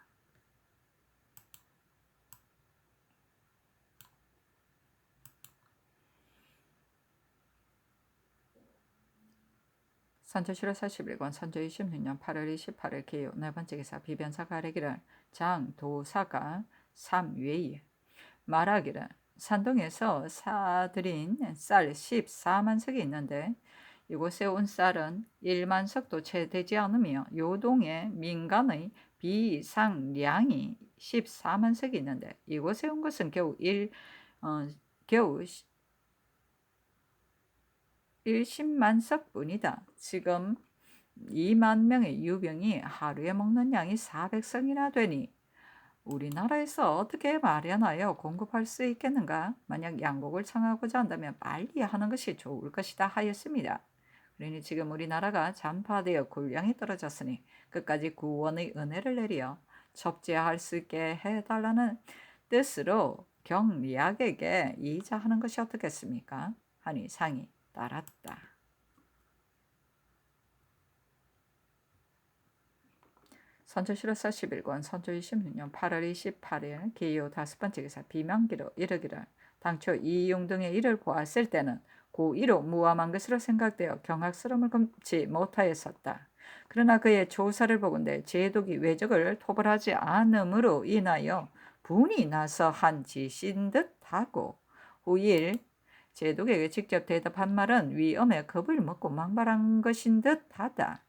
선조실록 41권 선조 26년 8월 28일 기호 네 번째 기사 비변사가 아뢰기를 장도사가 삼외에 말하기를 산동에서 사들인 쌀 14만 석이 있는데 이곳에 온 쌀은 1만 석도 채 되지 않으며 요동의 민간의 비상량이 14만 석이 있는데 이곳에 온 것은 겨우 10만 석뿐이다. 지금 2만 명의 유병이 하루에 먹는 양이 400석이나 되니 우리나라에서 어떻게 마련하여 공급할 수 있겠는가? 만약 양곡을 청하고자 한다면 빨리 하는 것이 좋을 것이다 하였습니다. 그러니 지금 우리나라가 잔파되어 군량이 떨어졌으니 끝까지 구원의 은혜를 내려 첩제할 수 있게 해달라는 뜻으로 경리학에게 이자하는 것이 어떻겠습니까? 하니 상이 따랐다. 선조실록서 11권 선조 26년 8월 28일 기요 5번째 기사 비명기로 이르기를 당초 이용 등의 일을 보았을 때는 고 이로 무함한 것으로 생각되어 경악스러움을 금치 못하였었다. 그러나 그의 조사를 보건대 제독이 외적을 토벌하지 않음으로 인하여 분이 나서 한 짓인 듯하고 후일 제독에게 직접 대답한 말은 위엄에 겁을 먹고 망발한 것인 듯하다.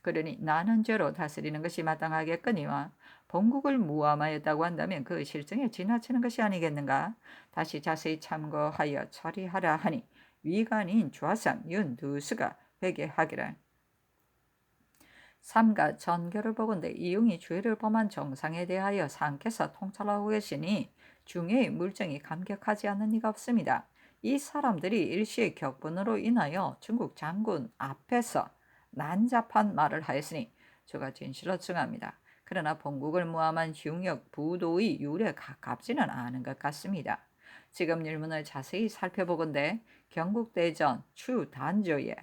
그러니 나는 죄로 다스리는 것이 마땅하겠거니와 본국을 무함하였다고 한다면 그 실정에 지나치는 것이 아니겠는가? 다시 자세히 참고하여 처리하라 하니 위관인 좌삼 윤두수가 회개하기를 삼가 전교를 보건대 이용이 죄를 범한 정상에 대하여 상께서 통찰하고 계시니 중의 물정이 감격하지 않는 이가 없습니다. 이 사람들이 일시의 격분으로 인하여 중국 장군 앞에서 난잡한 말을 하였으니 저가 진실로 증합니다. 그러나 본국을 무함한 흉역 부도의 율에 가깝지는 않은 것 같습니다. 지금 일문을 자세히 살펴보건대 경국대전 추단조에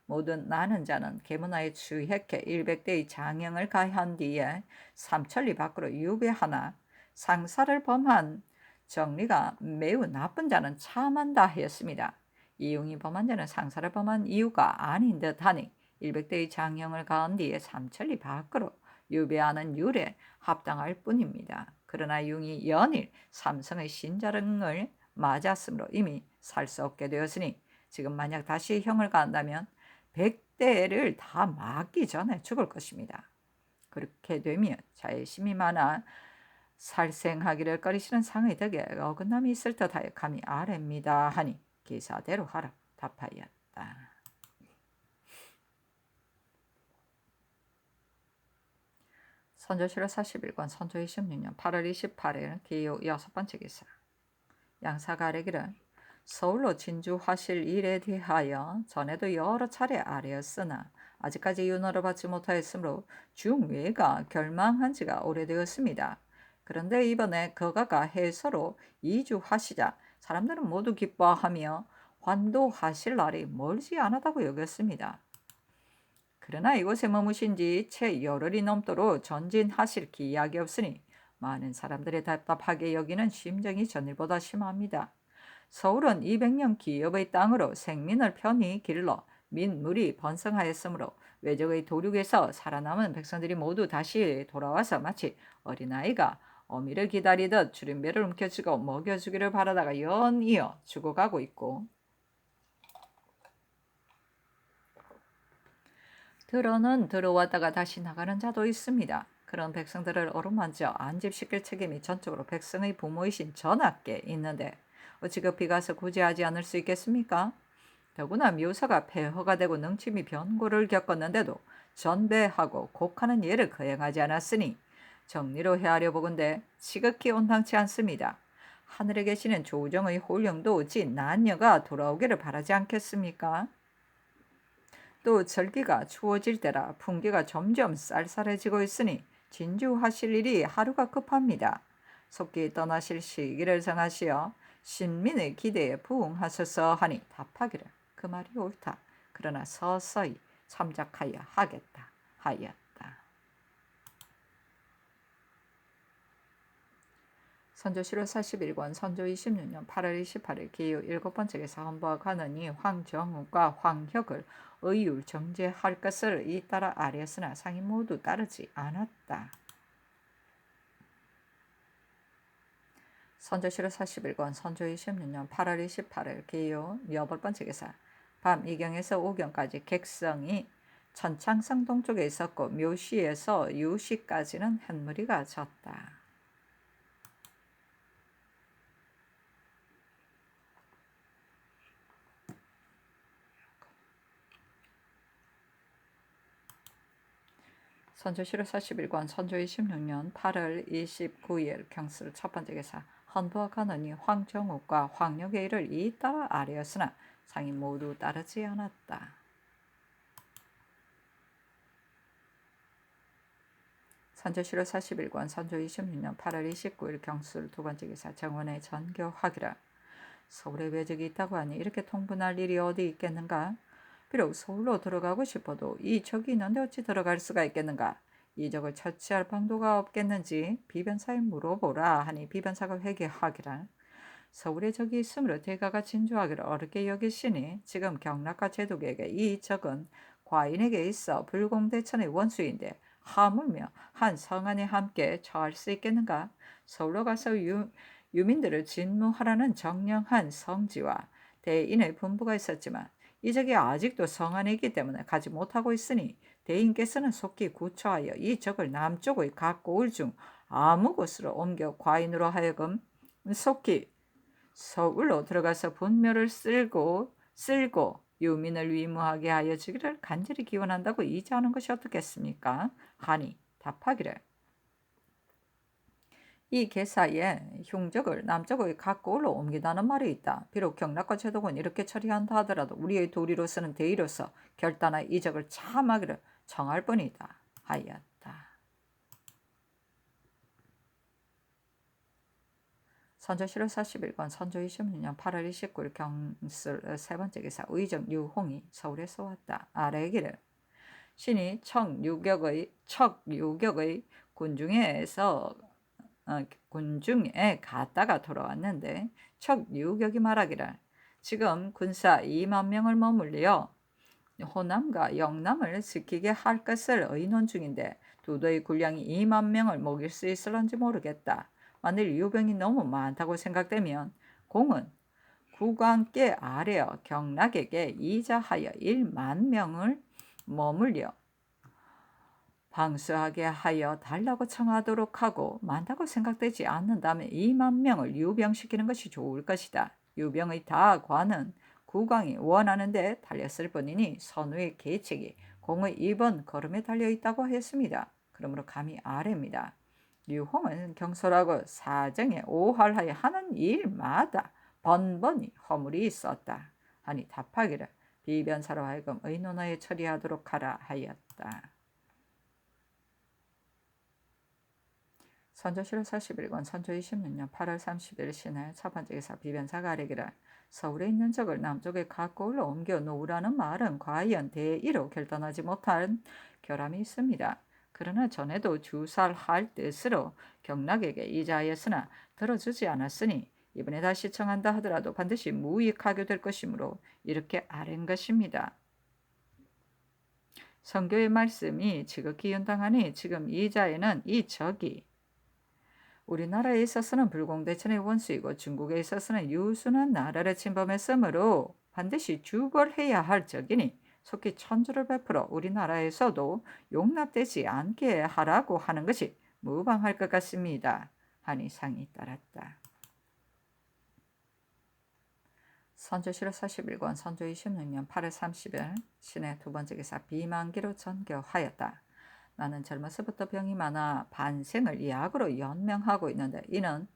모든 나는 자는 계문하에 추획해 100대의 장형을 가한 뒤에 삼천리 밖으로 유배하나 상사를 범한 정리가 매우 나쁜 자는 참한다 하였습니다. 이용이 범한 자는 상사를 범한 이유가 아닌 듯하니 100대의 장형을 가한 뒤에 삼천리 밖으로 유배하는 율에 합당할 뿐입니다. 그러나 융이 연일 삼성의 신자릉을 맞았으므로 이미 살 수 없게 되었으니 지금 만약 다시 형을 가한다면 100대를 다 맞기 전에 죽을 것입니다. 그렇게 되면 자의심이 많아 살생하기를 꺼리시는 상의 덕에 어긋남이 있을 듯하여 감히 아뢰입니다 하니 기사대로 하라 답하였다. 선조실록 41권 선조 26년 8월 28일 기요 6번째 기사 양사가 아뢰기를 서울로 진주하실 일에 대하여 전에도 여러 차례 아뢰었으나 아직까지 윤허를 받지 못하였으므로 중외가 결망한 지가 오래되었습니다. 그런데 이번에 거가가 해서로 이주하시자 사람들은 모두 기뻐하며 환도하실 날이 멀지 않았다고 여겼습니다. 그러나 이곳에 머무신 지 채 열흘이 넘도록 전진하실 기약이 없으니 많은 사람들의 답답하게 여기는 심정이 전일보다 심합니다. 서울은 200년 기업의 땅으로 생민을 편히 길러 민물이 번성하였으므로 외적의 도륙에서 살아남은 백성들이 모두 다시 돌아와서 마치 어린아이가 어미를 기다리듯 주림배를 움켜쥐고 먹여주기를 바라다가 연이어 죽어가고 있고 들어는 들어왔다가 다시 나가는 자도 있습니다. 그런 백성들을 어루만져 안집시킬 책임이 전적으로 백성의 부모이신 전하께 있는데 어찌 급히 가서 구제하지 않을 수 있겠습니까? 더구나 묘사가 폐허가 되고 능침이 변고를 겪었는데도 전배하고 곡하는 예를 거행하지 않았으니 정리로 헤아려 보건대 지극히 온당치 않습니다. 하늘에 계시는 조정의 홀령도 어찌 난녀가 돌아오기를 바라지 않겠습니까? 또 절기가 추워질 때라 풍기가 점점 쌀쌀해지고 있으니 진주하실 일이 하루가 급합니다. 속기 떠나실 시기를 정하시어 신민의 기대에 부응하소서 하니 답하기를 그 말이 옳다. 그러나 서서히 참작하여 하겠다 하였다. 선조실록 41권 선조 26년 8월 28일 기요 7번째 기사 헌부하가느니 황정우과 황혁을 의율 정제할 것을 잇따라 아뢰었으나 상이 모두 따르지 않았다. 선조실록 41권 선조 26년 8월 28일 기요 8번째 기사 밤 2경에서 5경까지 객성이 천창성 동쪽에 있었고 묘시에서 유시까지는 햇무리가 졌다. 선조 7월 40일관 선조 26년 8월 29일 경술 첫 번째 기사. 헌부와 간원이 황정욱과 황력의 일을 잇따라 아뢰었으나 상이 모두 따르지 않았다. 선조 7월 40일관 선조 26년 8월 29일 경술 두 번째 기사. 정원의 전교하기라. 서울에 외적이 있다고 하니 이렇게 통분할 일이 어디 있겠는가? 비록 서울로 들어가고 싶어도 이 적이 있는데 어찌 들어갈 수가 있겠는가? 이 적을 처치할 방도가 없겠는지 비변사에 물어보라 하니 비변사가 회개하기라. 서울에 적이 있으므로 대가가 진주하기를 어렵게 여기시니 지금 경락과 제독에게 이 적은 과인에게 있어 불공대천의 원수인데 하물며 한 성안에 함께 처할 수 있겠는가? 서울로 가서 유민들을 진무하라는 정령한 성지와 대인의 분부가 있었지만 이 적이 아직도 성안에 있기 때문에 가지 못하고 있으니 대인께서는 속히 구처하여 이 적을 남쪽의 각 고을 중 아무 곳으로 옮겨 과인으로 하여금 속히 서울로 들어가서 분묘를 쓸고 유민을 위무하게 하여 주기를 간절히 기원한다고 이자하는 것이 어떻겠습니까? 하니 답하기를 이 계사에 흉적을 남쪽의 각 고을로 옮기다는 말이 있다. 비록 경락과 제독은 이렇게 처리한다 하더라도 우리의 도리로서는 대의로서 결단하여 이 적을 참하기를 청할 뿐이다 하였다. 선조 7월 40일건 선조 26년 8월 29일 경술 세 번째 기사. 의정 유홍이 서울에서 왔다. 아래기를 신이 척유격의 군중에 갔다가 돌아왔는데 척유격이 말하기를 지금 군사 2만 명을 머물려 호남과 영남을 지키게 할 것을 의논 중인데 도도의 군량이 2만 명을 먹일 수 있을런지 모르겠다. 만일 유병이 너무 많다고 생각되면 공은 국왕께 아뢰어 경락에게 이자하여 1만 명을 머물려 방수하게 하여 달라고 청하도록 하고 많다고 생각되지 않는다면 2만 명을 유병시키는 것이 좋을 것이다. 유병의 다관은 국왕이 원하는 데 달렸을 뿐이니 선우의 계책이 공의 이번 걸음에 달려있다고 했습니다. 그러므로 감히 아뢰입니다. 유홍은 경솔하고 사정에 오할하여 하는 일마다 번번이 허물이 있었다 하니 답하기를 비변사로 하여금 의논하여 처리하도록 하라 하였다. 선조 7월 40일건 선조 26년 8월 30일 신해 첫 번째 기사. 비변사가 아뢰기를 서울에 있는 적을 남쪽에 각고을로 옮겨 놓으라는 말은 과연 대의로 결단하지 못한 결함이 있습니다. 그러나 전에도 주살할 뜻으로 경락에게 이자하였으나 들어주지 않았으니 이번에 다시 청한다 하더라도 반드시 무익하게 될 것이므로 이렇게 아뢰는 것입니다. 성교의 말씀이 지극히 윤당하니 지금 이자에는 이 적이 우리나라에 있어서는 불공대천의 원수이고 중국에 있어서는 유순한 나라를 침범했으므로 반드시 주벌해야 할 적이니 속히 천주를 베풀어 우리나라에서도 용납되지 않게 하라고 하는 것이 무방할 것 같습니다 하니 상이 따랐다. 선조 7월 40일권 선조 26년 8월 30일 신의 두 번째 기사. 비만기로 전교하였다. 나는 젊어서부터 병이 많아 반생을 약으로 연명하고 있는데 이는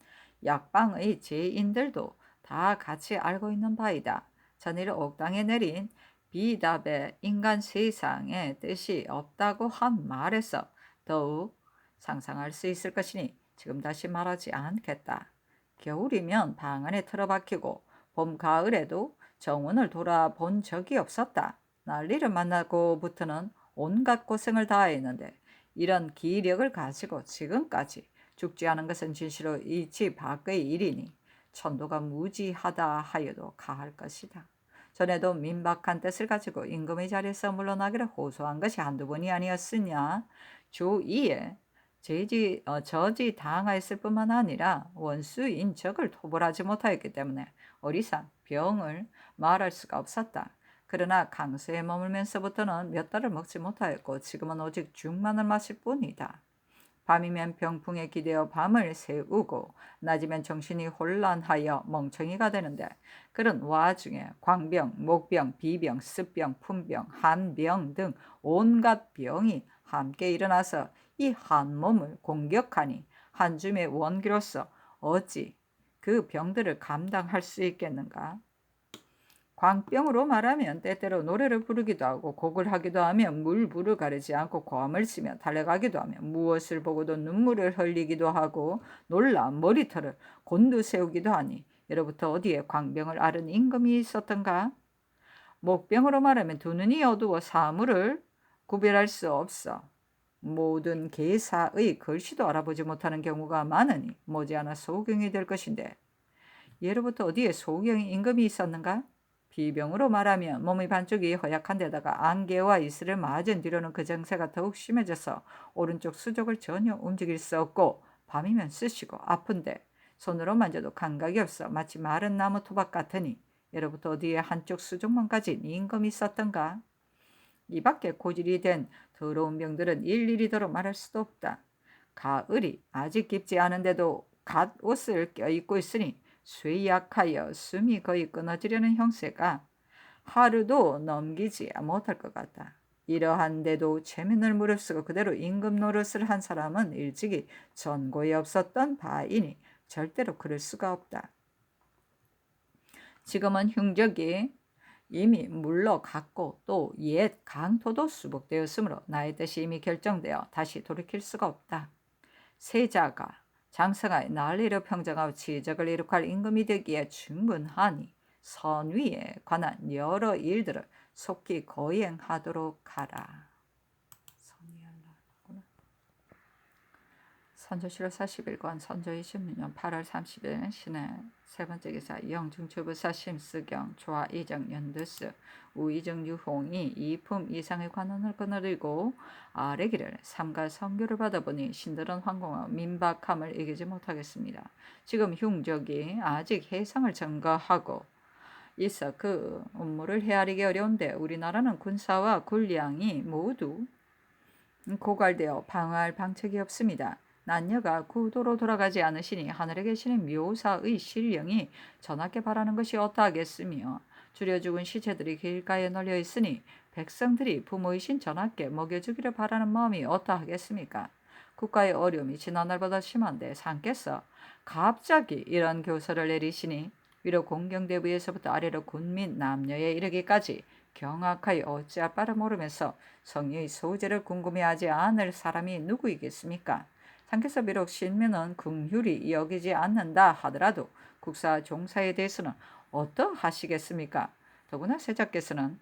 약방의 제인들도 다 같이 알고 있는 바이다. 전일 옥당에 내린 비답의 인간 세상에 뜻이 없다고 한 말에서 더욱 상상할 수 있을 것이니 지금 다시 말하지 않겠다. 겨울이면 방 안에 틀어박히고 봄 가을에도 정원을 돌아본 적이 없었다. 난리를 만나고부터는 온갖 고생을 다했는데 이런 기력을 가지고 지금까지 죽지 않은 것은 진실로 이치 밖의 일이니 천도가 무지하다 하여도 가할 것이다. 전에도 민박한 뜻을 가지고 임금의 자리에서 물러나기를 호소한 것이 한두 번이 아니었으냐. 조2에 저지 당하였을 뿐만 아니라 원수인 적을 토벌하지 못하였기 때문에 어리산 병을 말할 수가 없었다. 그러나 강수에 머물면서부터는 몇 달을 먹지 못하였고 지금은 오직 죽만을 마실 뿐이다. 밤이면 병풍에 기대어 밤을 새우고 낮이면 정신이 혼란하여 멍청이가 되는데 그런 와중에 광병, 목병, 비병, 습병, 품병, 한병 등 온갖 병이 함께 일어나서 이 한 몸을 공격하니 한 줌의 원기로서 어찌 그 병들을 감당할 수 있겠는가? 광병으로 말하면 때때로 노래를 부르기도 하고 곡을 하기도 하며 물불을 가리지 않고 고함을 치며 달려가기도 하며 무엇을 보고도 눈물을 흘리기도 하고 놀라 머리털을 곤두세우기도 하니 예로부터 어디에 광병을 앓은 임금이 있었던가? 목병으로 말하면 두 눈이 어두워 사물을 구별할 수 없어 모든 계사의 글씨도 알아보지 못하는 경우가 많으니 머지않아 소경이 될 것인데 예로부터 어디에 소경이 임금이 있었는가? 비병으로 말하면 몸의 반쪽이 허약한 데다가 안개와 이슬을 맞은 뒤로는 그 증세가 더욱 심해져서 오른쪽 수족을 전혀 움직일 수 없고 밤이면 쑤시고 아픈데 손으로 만져도 감각이 없어 마치 마른 나무 토박 같으니 예로부터 어디에 한쪽 수족만 가진 임금이 있었던가? 이 밖에 고질이 된 더러운 병들은 일일이더러 말할 수도 없다. 가을이 아직 깊지 않은데도 갓 옷을 껴입고 있으니 쇠약하여 숨이 거의 끊어지려는 형세가 하루도 넘기지 못할 것 같다. 이러한데도 체면을 무릅쓰고 그대로 임금 노릇을 한 사람은 일찍이 전고에 없었던 바이니 절대로 그럴 수가 없다. 지금은 흉적이 이미 물러갔고 또 옛 강토도 수복되었으므로 나의 뜻이 이미 결정되어 다시 돌이킬 수가 없다. 세자가 장성하에 난리를 평정하고 지적을 일으킬 임금이 되기에 충분하니 선위에 관한 여러 일들을 속히 거행하도록 하라. 선조실록 41권 선조 26년 8월 30일 신해 세 번째 기사 영중추부사 심스경 조하 이정 연두스 우이정 유홍이 이품 이상의 관원을 거느리고 아래기를 삼가 선교를 받아보니 신들은 황공과 민박함을 이기지 못하겠습니다. 지금 흉적이 아직 해상을 점거하고 있어 그 업무를 헤아리기 어려운데 우리나라는 군사와 군량이 모두 고갈되어 방어할 방책이 없습니다. 난녀가 구도로 돌아가지 않으시니 하늘에 계시는 묘사의 신령이 전하께 바라는 것이 어떠하겠으며 줄여 죽은 시체들이 길가에 널려 있으니 백성들이 부모이신 전하께 먹여주기를 바라는 마음이 어떠하겠습니까? 국가의 어려움이 지난날보다 심한데 상께서 갑자기 이런 교서를 내리시니 위로 공경대부에서부터 아래로 군민 남녀에 이르기까지 경악하여 어찌할 바를 모르면서 성의의 소재를 궁금해하지 않을 사람이 누구이겠습니까? 상께서 비록 신민은 긍휼히 여기지 않는다 하더라도 국사 종사에 대해서는 어떠하시겠습니까? 더구나 세자께서는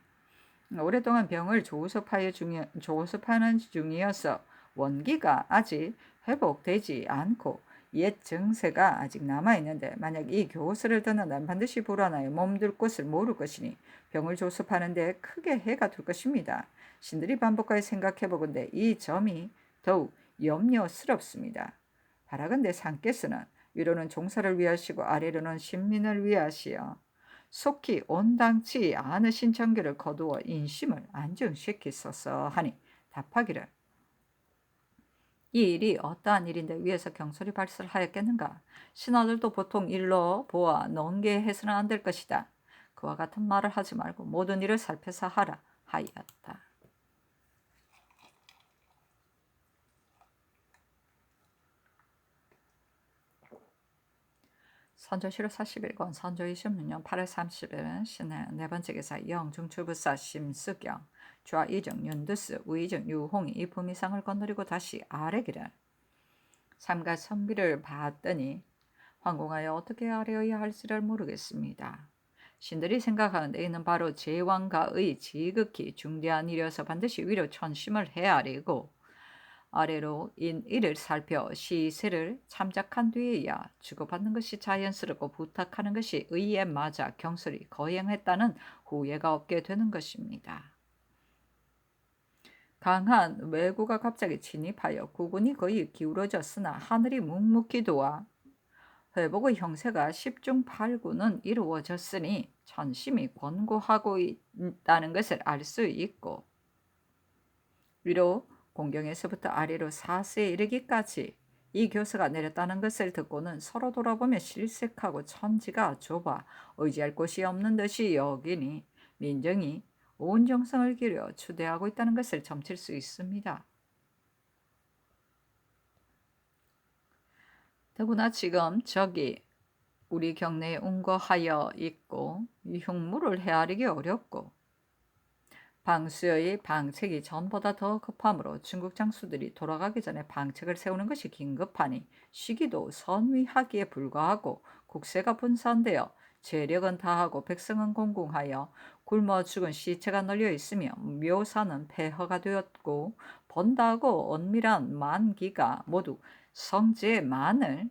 오랫동안 병을 조습하는 중이어서 원기가 아직 회복되지 않고 옛 증세가 아직 남아있는데 만약 이 교서를 듣는다면 반드시 불안하여 몸둘 곳을 모를 것이니 병을 조습하는 데 크게 해가 될 것입니다. 신들이 반복하여 생각해보건대 이 점이 더욱 염려스럽습니다. 바라건대 상께서는 위로는 종사를 위하시고 아래로는 신민을 위하시어 속히 온당치 않으신 정교를 거두어 인심을 안정시키소서 하니 답하기를 이 일이 어떠한 일인데 위에서 경솔이 발설하였겠는가? 신하들도 보통 일로 보아 논개해서는 안 될 것이다. 그와 같은 말을 하지 말고 모든 일을 살펴서 하라 하였다. 선조실록 41권 선조 26년 8월 30일 신해 네 번째 기사 영중추부사 심수경 좌 이정 윤두스 우이정 유홍이 이 부미상을 건드리고 다시 아래기를 삼가 선비를 봤더니 황공하여 어떻게 아뢰어야 할지를 모르겠습니다. 신들이 생각하는데 이는 바로 제왕가의 지극히 중대한 일이어서 반드시 위로 천심을 헤아리고 아래로 인일을 살펴 시세를 참작한 뒤에야 주고받는 것이 자연스럽고 부탁하는 것이 의에 맞아 경솔히 거행했다는 후회가 없게 되는 것입니다. 강한 왜구가 갑자기 침입하여 국군이 거의 기울어졌으나 하늘이 묵묵히 도와 회복의 형세가 10중 8구는 이루어졌으니 천심이 권고하고 있다는 것을 알 수 있고 위로 공경에서부터 아래로 사스에 이르기까지 이 교서가 내렸다는 것을 듣고는 서로 돌아보며 실색하고 천지가 좁아 의지할 곳이 없는 듯이 여기니 민정이 온 정성을 기울여 추대하고 있다는 것을 점칠 수 있습니다. 더구나 지금 저기 우리 경내에 운거하여 있고 이 흉물을 헤아리기 어렵고 방수의 방책이 전보다 더 급하므로 중국 장수들이 돌아가기 전에 방책을 세우는 것이 긴급하니 시기도 선위하기에 불과하고 국세가 분산되어 재력은 다하고 백성은 공공하여 굶어 죽은 시체가 널려 있으며 묘사는 폐허가 되었고 번다하고 은밀한 만기가 모두 성제만을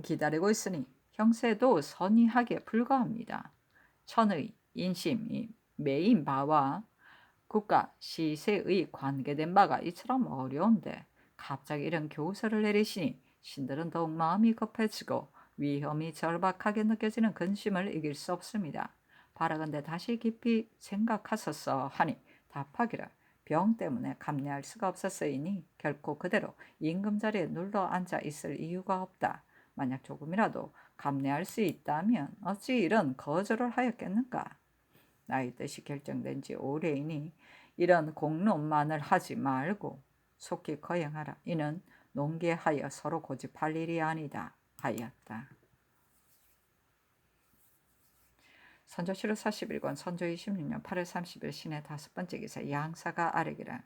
기다리고 있으니 형세도 선의하기에 불과합니다. 천의, 인심이 매인 바와 국가, 시세의 관계된 바가 이처럼 어려운데 갑자기 이런 교서를 내리시니 신들은 더욱 마음이 급해지고 위험이 절박하게 느껴지는 근심을 이길 수 없습니다. 바라건대 다시 깊이 생각하소서 하니 답하기를 병 때문에 감내할 수가 없었으니 결코 그대로 임금자리에 눌러 앉아 있을 이유가 없다. 만약 조금이라도 감내할 수 있다면 어찌 이런 거절을 하였겠는가? 나의 뜻이 결정된 지 오래이니 이런 공론만을 하지 말고 속히 거행하라. 이는 농계하여 서로 고집할 일이 아니다 하였다. 선조실록 41권 선조 26년 8월 30일 신의 5번째 기사 양사가 아뢰기를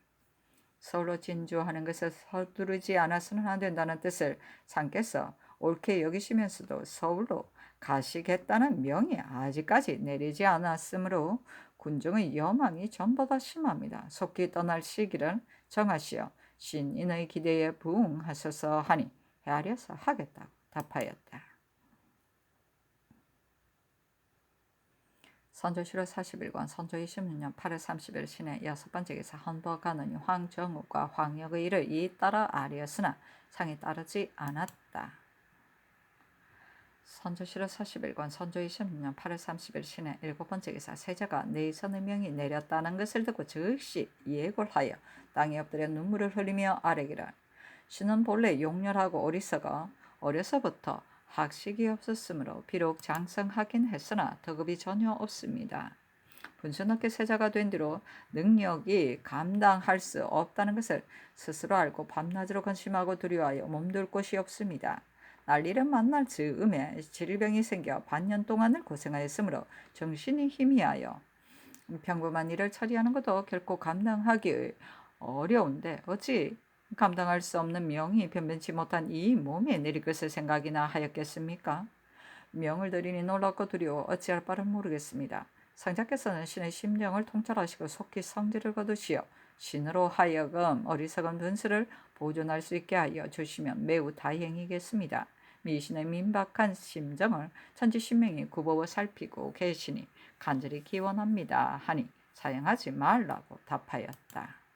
서울로 진주하는 것을 서두르지 않아서는 안 된다는 뜻을 상께서 옳게 여기시면서도 서울로 가시겠다는 명이 아직까지 내리지 않았으므로 군중의 여망이 전보다 심합니다. 속히 떠날 시기를 정하시어 신인의 기대에 부응하소서 하니 헤아려서 하겠다고 답하였다. 선조실록 41권 선조 26년 8월 30일 신의 6번째 기사 헌버가느니 황정욱과 황역의 일을 잇따라 아뢰었으나 상이 따르지 않았다. 선조실록 41권 선조 26년 8월 30일 신의 7번째 기사 세자가 내선의 명이 내렸다는 것을 듣고 즉시 예골하여 땅에 엎드려 눈물을 흘리며 아뢰기를 신은 본래 용렬하고 어리석어 어려서부터 학식이 없었으므로 비록 장성하긴 했으나 덕업이 전혀 없습니다. 분수높게 세자가 된 뒤로 능력이 감당할 수 없다는 것을 스스로 알고 밤낮으로 근심하고 두려워하여 몸둘 곳이 없습니다. 난리를 만날 즈음에 질병이 생겨 반년 동안을 고생하였으므로 정신이 희미하여 평범한 일을 처리하는 것도 결코 감당하기 어려운데 어찌 감당할 수 없는 명이 변변치 못한 이 몸에 내릴 것을 생각이나 하였겠습니까? 명을 들이니 놀랍고 두려워 어찌할 바를 모르겠습니다. 상자께서는 신의 심령을 통찰하시고 속히 성질을 거두시어 신으로 하여금 어리석은 분수를 보존할 수 있게 하여 주시면 매우 다행이겠습니다. 미신의 민박한 심정을 천지신명이 굽어 살피고 계시니 간절히 기원합니다 하니 사양하지 말라고 답하였다.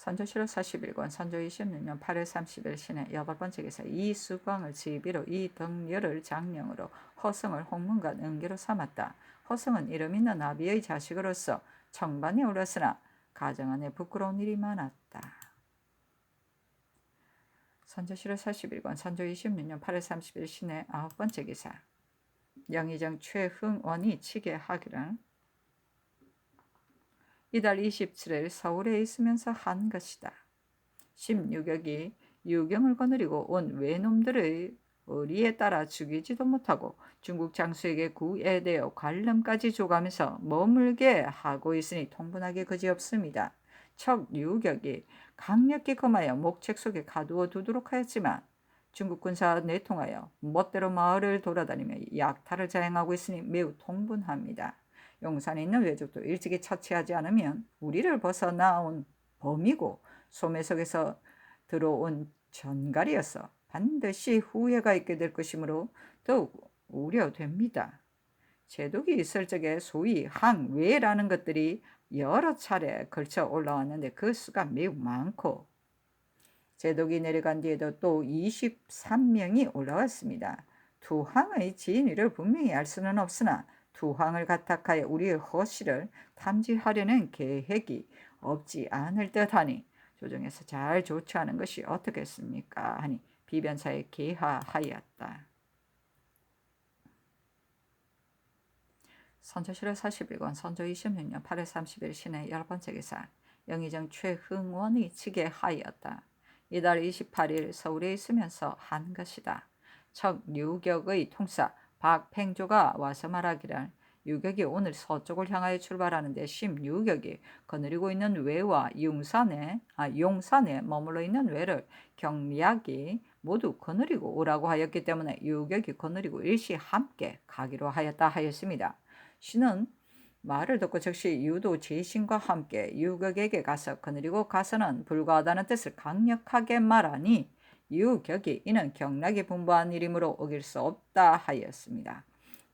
선조실록 41권 선조 26년 8월 30일 신의 8번째 기사 이수광을 지비로 이덕렬을 장령으로 허성을 홍문관 은계로 삼았다. 허성은 이름 있는 아비의 자식으로서 청반에 올랐으나 가정 안에 부끄러운 일이 많았다. 선조실록 41권 선조 26년 8월 30일 신의 9번째 기사 영의정 최흥원이 치게하기를 이달 27일 서울에 있으면서 한 것이다. 16역이 유경을 거느리고 온 외놈들의 의리에 따라 죽이지도 못하고 중국 장수에게 구애되어 관름까지 줘가면서 머물게 하고 있으니 통분하기 그지없습니다. 척 유격이 강력히 금하여 목책 속에 가두어 두도록 하였지만 중국 군사와 내통하여 멋대로 마을을 돌아다니며 약탈을 자행하고 있으니 매우 통분합니다. 용산에 있는 외족도 일찍이 처치하지 않으면 우리를 벗어나온 범이고 소매석에서 들어온 전갈이어서 반드시 후회가 있게 될 것이므로 더욱 우려됩니다. 제독이 있을 적에 소위 항외라는 것들이 여러 차례 걸쳐 올라왔는데 그 수가 매우 많고 제독이 내려간 뒤에도 또 23명이 올라왔습니다. 투항의 진위를 분명히 알 수는 없으나 투항을 가탁하여 우리의 허실을 탐지하려는 계획이 없지 않을 듯하니 조정에서 잘 조처하는 것이 어떻겠습니까? 하니 비변사에 계하하였다. 선조실록 41권 선조 26년 8월 30일 신의 10번째 기사 영의정 최흥원이 치게하였다. 이달 28일 서울에 있으면서 한 것이다. 척 유격의 통사 박팽조가 와서 말하기를 유격이 오늘 서쪽을 향하여 출발하는데 심유격이 거느리고 있는 외와 용산에 머물러 있는 외를 경략이 모두 거느리고 오라고 하였기 때문에 유격이 거느리고 일시 함께 가기로 하였다 하였습니다. 신은 말을 듣고 즉시 유도 제신과 함께 유격에게 가서 거느리고 가서는 불과하다는 뜻을 강력하게 말하니 유격이 이는 경락이 분부한 일이므로 어길 수 없다 하였습니다.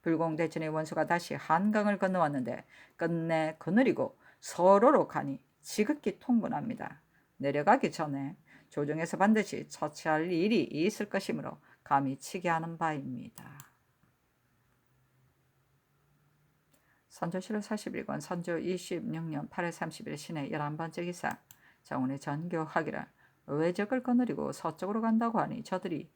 불공대천의 원수가 다시 한강을 건너왔는데 끝내 거느리고 서로로 가니 지극히 통분합니다. 내려가기 전에 조정에서 반드시 처치할 일이 있을 것이므로 감히 치게 하는 바입니다. 선조실록 41권 선조 26년 8월 30일 신의 11번째 기사 정원의 전교하기를 외적을 거느리고 서쪽으로 간다고 하니 저들이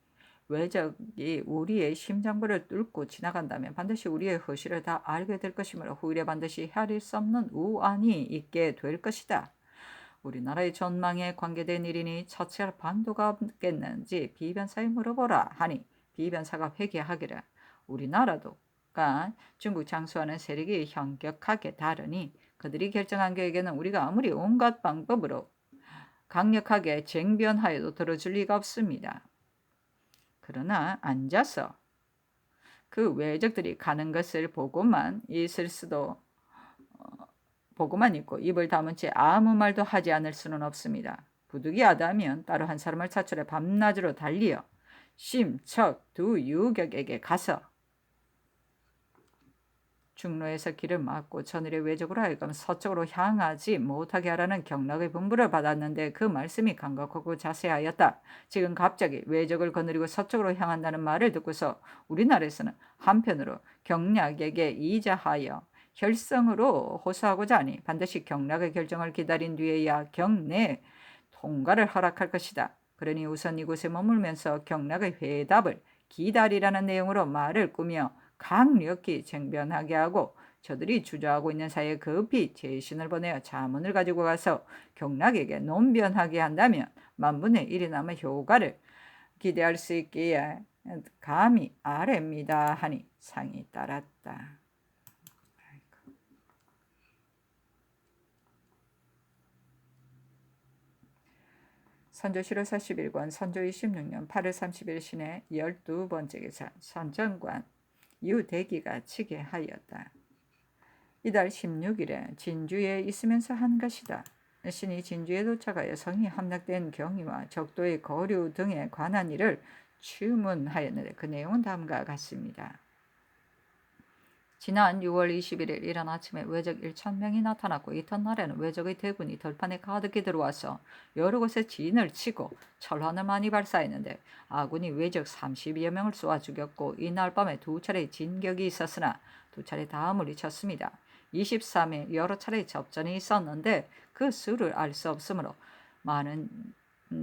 외적이 우리의 심장부를 뚫고 지나간다면 반드시 우리의 허실을 다 알게 될 것이므로 후일에 반드시 헤아릴 수 없는 우환이 있게 될 것이다. 우리나라의 전망에 관계된 일이니 처치할 방도가 없겠는지 비변사에 물어보라 하니 비변사가 회개하기를 우리나라도 중국 장수하는 세력이 현격하게 다르니 그들이 결정한 계획에는 우리가 아무리 온갖 방법으로 강력하게 쟁변하여도 들어줄 리가 없습니다. 그러나 앉아서 그 외적들이 가는 것을 보고만 있고 입을 다문 채 아무 말도 하지 않을 수는 없습니다. 부득이하다면 따로 한 사람을 차출해 밤낮으로 달리어 심척 두 유격에게 가서 중로에서 길을 막고 전일의 외적으로 하여금 서쪽으로 향하지 못하게 하라는 경락의 분부를 받았는데 그 말씀이 간곡하고 자세하였다. 지금 갑자기 외적을 거느리고 서쪽으로 향한다는 말을 듣고서 우리나라에서는 한편으로 경락에게 이자하여 혈성으로 호소하고자 하니 반드시 경락의 결정을 기다린 뒤에야 경내 통과를 허락할 것이다. 그러니 우선 이곳에 머물면서 경락의 회답을 기다리라는 내용으로 말을 꾸며 강력히 쟁변하게 하고 저들이 주저하고 있는 사이에 급히 제신을 보내어 자문을 가지고 가서 경락에게 논변하게 한다면 만분의 1이나마 효과를 기대할 수 있기에 감히 아뢰입니다 하니 상이 따랐다. 선조실록 41권 선조 26년 8월 30일 신의 12번째 기사 선정관 유대기가 치게 하였다. 이달 16일에 진주에 있으면서 한 것이다. 신이 진주에 도착하여 성이 함락된 경위와 적도의 거류 등에 관한 일을 추문하였는데 그 내용은 다음과 같습니다. 지난 6월 21일 이른 아침에 외적 1,000명이 나타났고 이튿날에는 외적의 대군이 들판에 가득히 들어와서 여러 곳에 진을 치고 철환을 많이 발사했는데 아군이 외적 30여 명을 쏘아 죽였고 이날 밤에 두 차례 진격이 있었으나 두 차례 다 물리쳤습니다. 23일 여러 차례 접전이 있었는데 그 수를 알 수 없으므로 많은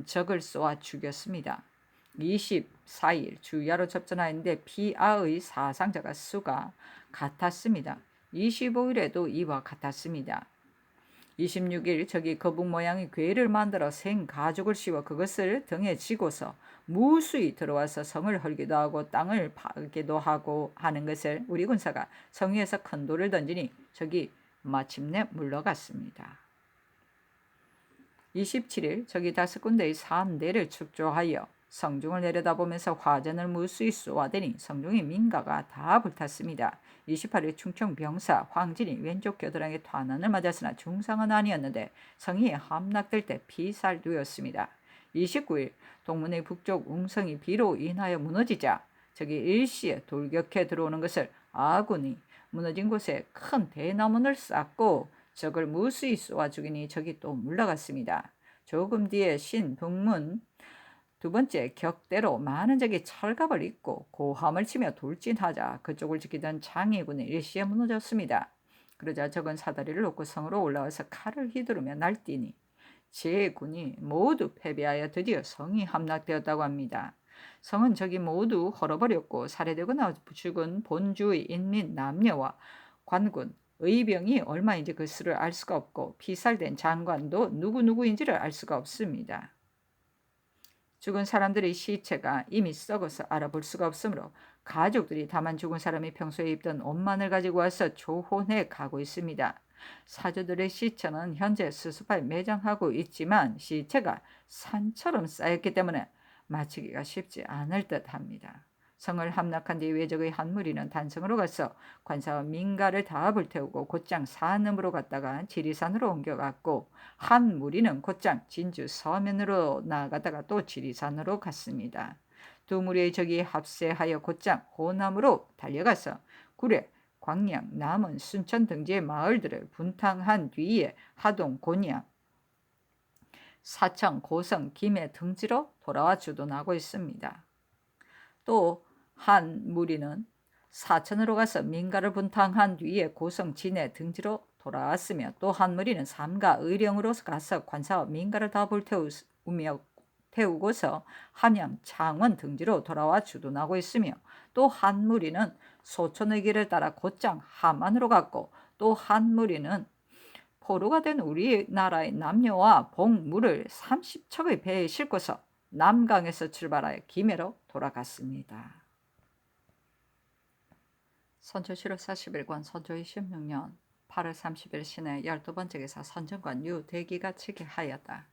적을 쏘아 죽였습니다. 24일 주야로 접전하였는데 피아의 사상자가 수가 같았습니다. 25일에도 이와 같았습니다. 26일 적이 거북 모양의 괴를 만들어 생가죽을 씌워 그것을 등에 지고서 무수히 들어와서 성을 헐기도 하고 땅을 파기도 하고 하는 것을 우리 군사가 성 위에서 큰 돌을 던지니 적이 마침내 물러갔습니다. 27일 적이 5군데의 산대를 축조하여 성중을 내려다보면서 화전을 무수히 쏘아대니 성중의 민가가 다 불탔습니다. 28일 충청 병사 황진이 왼쪽 겨드랑이에 탄환을 맞았으나 중상은 아니었는데 성이 함락될 때 피살되었습니다. 29일 동문의 북쪽 웅성이 비로 인하여 무너지자 적이 일시에 돌격해 들어오는 것을 아군이 무너진 곳에 큰 대나무를 쌓고 적을 무수히 쏘아 죽이니 적이 또 물러갔습니다. 조금 뒤에 신북문 두 번째 격대로 많은 적이 철갑을 입고 고함을 치며 돌진하자 그쪽을 지키던 장해군이 일시에 무너졌습니다. 그러자 적은 사다리를 놓고 성으로 올라와서 칼을 휘두르며 날뛰니 제 군이 모두 패배하여 드디어 성이 함락되었다고 합니다. 성은 적이 모두 헐어버렸고 살해되거나 죽은 본주의 인민 남녀와 관군, 의병이 얼마인지 그 수를 알 수가 없고 피살된 장관도 누구누구인지를 알 수가 없습니다. 죽은 사람들의 시체가 이미 썩어서 알아볼 수가 없으므로 가족들이 다만 죽은 사람이 평소에 입던 옷만을 가지고 와서 조혼해 가고 있습니다. 사주들의 시체는 현재 수습하에 매장하고 있지만 시체가 산처럼 쌓였기 때문에 마치기가 쉽지 않을 듯합니다. 성을 함락한 뒤 외적의 한 무리는 단성으로 가서 관사와 민가를 다 불태우고 곧장 산음으로 갔다가 지리산으로 옮겨갔고, 한 무리는 곧장 진주 서면으로 나아가다가 또 지리산으로 갔습니다. 두 무리의 적이 합세하여 곧장 호남으로 달려가서 구례, 광양, 남원, 순천 등지의 마을들을 분탕한 뒤에 하동, 곤양, 사청, 고성, 김해 등지로 돌아와 주둔하고 있습니다. 또 한 무리는 사천으로 가서 민가를 분탕한 뒤에 고성, 진해 등지로 돌아왔으며, 또 한 무리는 삼가, 의령으로 가서 관사와 민가를 다 불태우고서 함양, 창원 등지로 돌아와 주둔하고 있으며, 또 한 무리는 소천의 길을 따라 곧장 함안으로 갔고, 또 한 무리는 포로가 된 우리나라의 남녀와 복물을 30척의 배에 싣고서 남강에서 출발하여 김해로 돌아갔습니다. 선조 7월 40일관 선조 26년 8월 30일 신해 12번째 기사 선정관 유대기가 치게 하였다.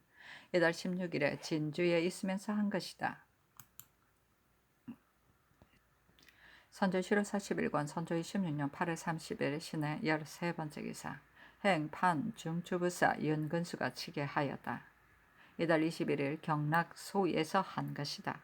이달 16일에 진주에 있으면서 한 것이다. 선조 7월 40일관 선조 26년 8월 30일 신해 13번째 기사 행, 판, 중추부사 윤근수가 치게 하였다. 이달 21일 경락 소에서 한 것이다.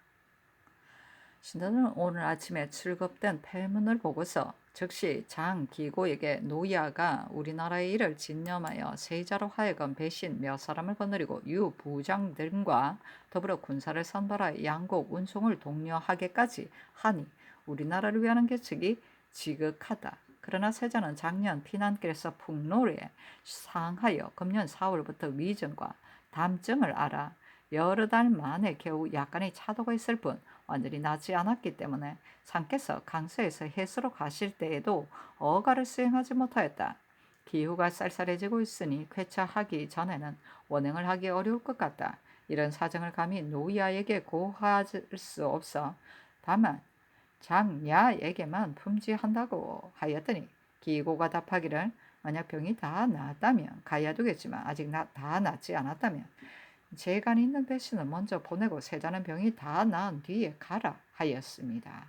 신도는 오늘 아침에 출급된 폐문을 보고서 즉시 장 기고에게 노야가 우리나라의 일을 진념하여 세자로 하여금 배신 몇 사람을 거느리고 유 부장 등과 더불어 군사를 선발하여 양곡 운송을 독려하게까지 하니 우리나라를 위하는 계책이 지극하다. 그러나 세자는 작년 피난길에서 풍로에 상하여 금년 4월부터 위전과 담증을 알아 여러 달 만에 겨우 약간의 차도가 있을 뿐 완전히 낫지 않았기 때문에 상께서 강서에서 해수로 가실 때에도 어가를 수행하지 못하였다. 기후가 쌀쌀해지고 있으니 쾌차하기 전에는 원행을 하기 어려울 것 같다. 이런 사정을 감히 노야에게 고할 수 없어 다만 장야에게만 품지한다고 하였더니, 기고가 답하기를 만약 병이 다 나았다면 가야 두겠지만 아직 다 낫지 않았다면 재간 있는 배신을 먼저 보내고 세자는 병이 다 나은 뒤에 가라 하였습니다.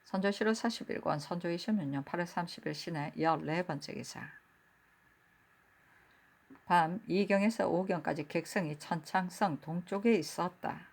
선조 7월 40일권 선조 26년 8월 30일 신해 14번째 기사 밤 2경에서 5경까지 객성이 천창성 동쪽에 있었다.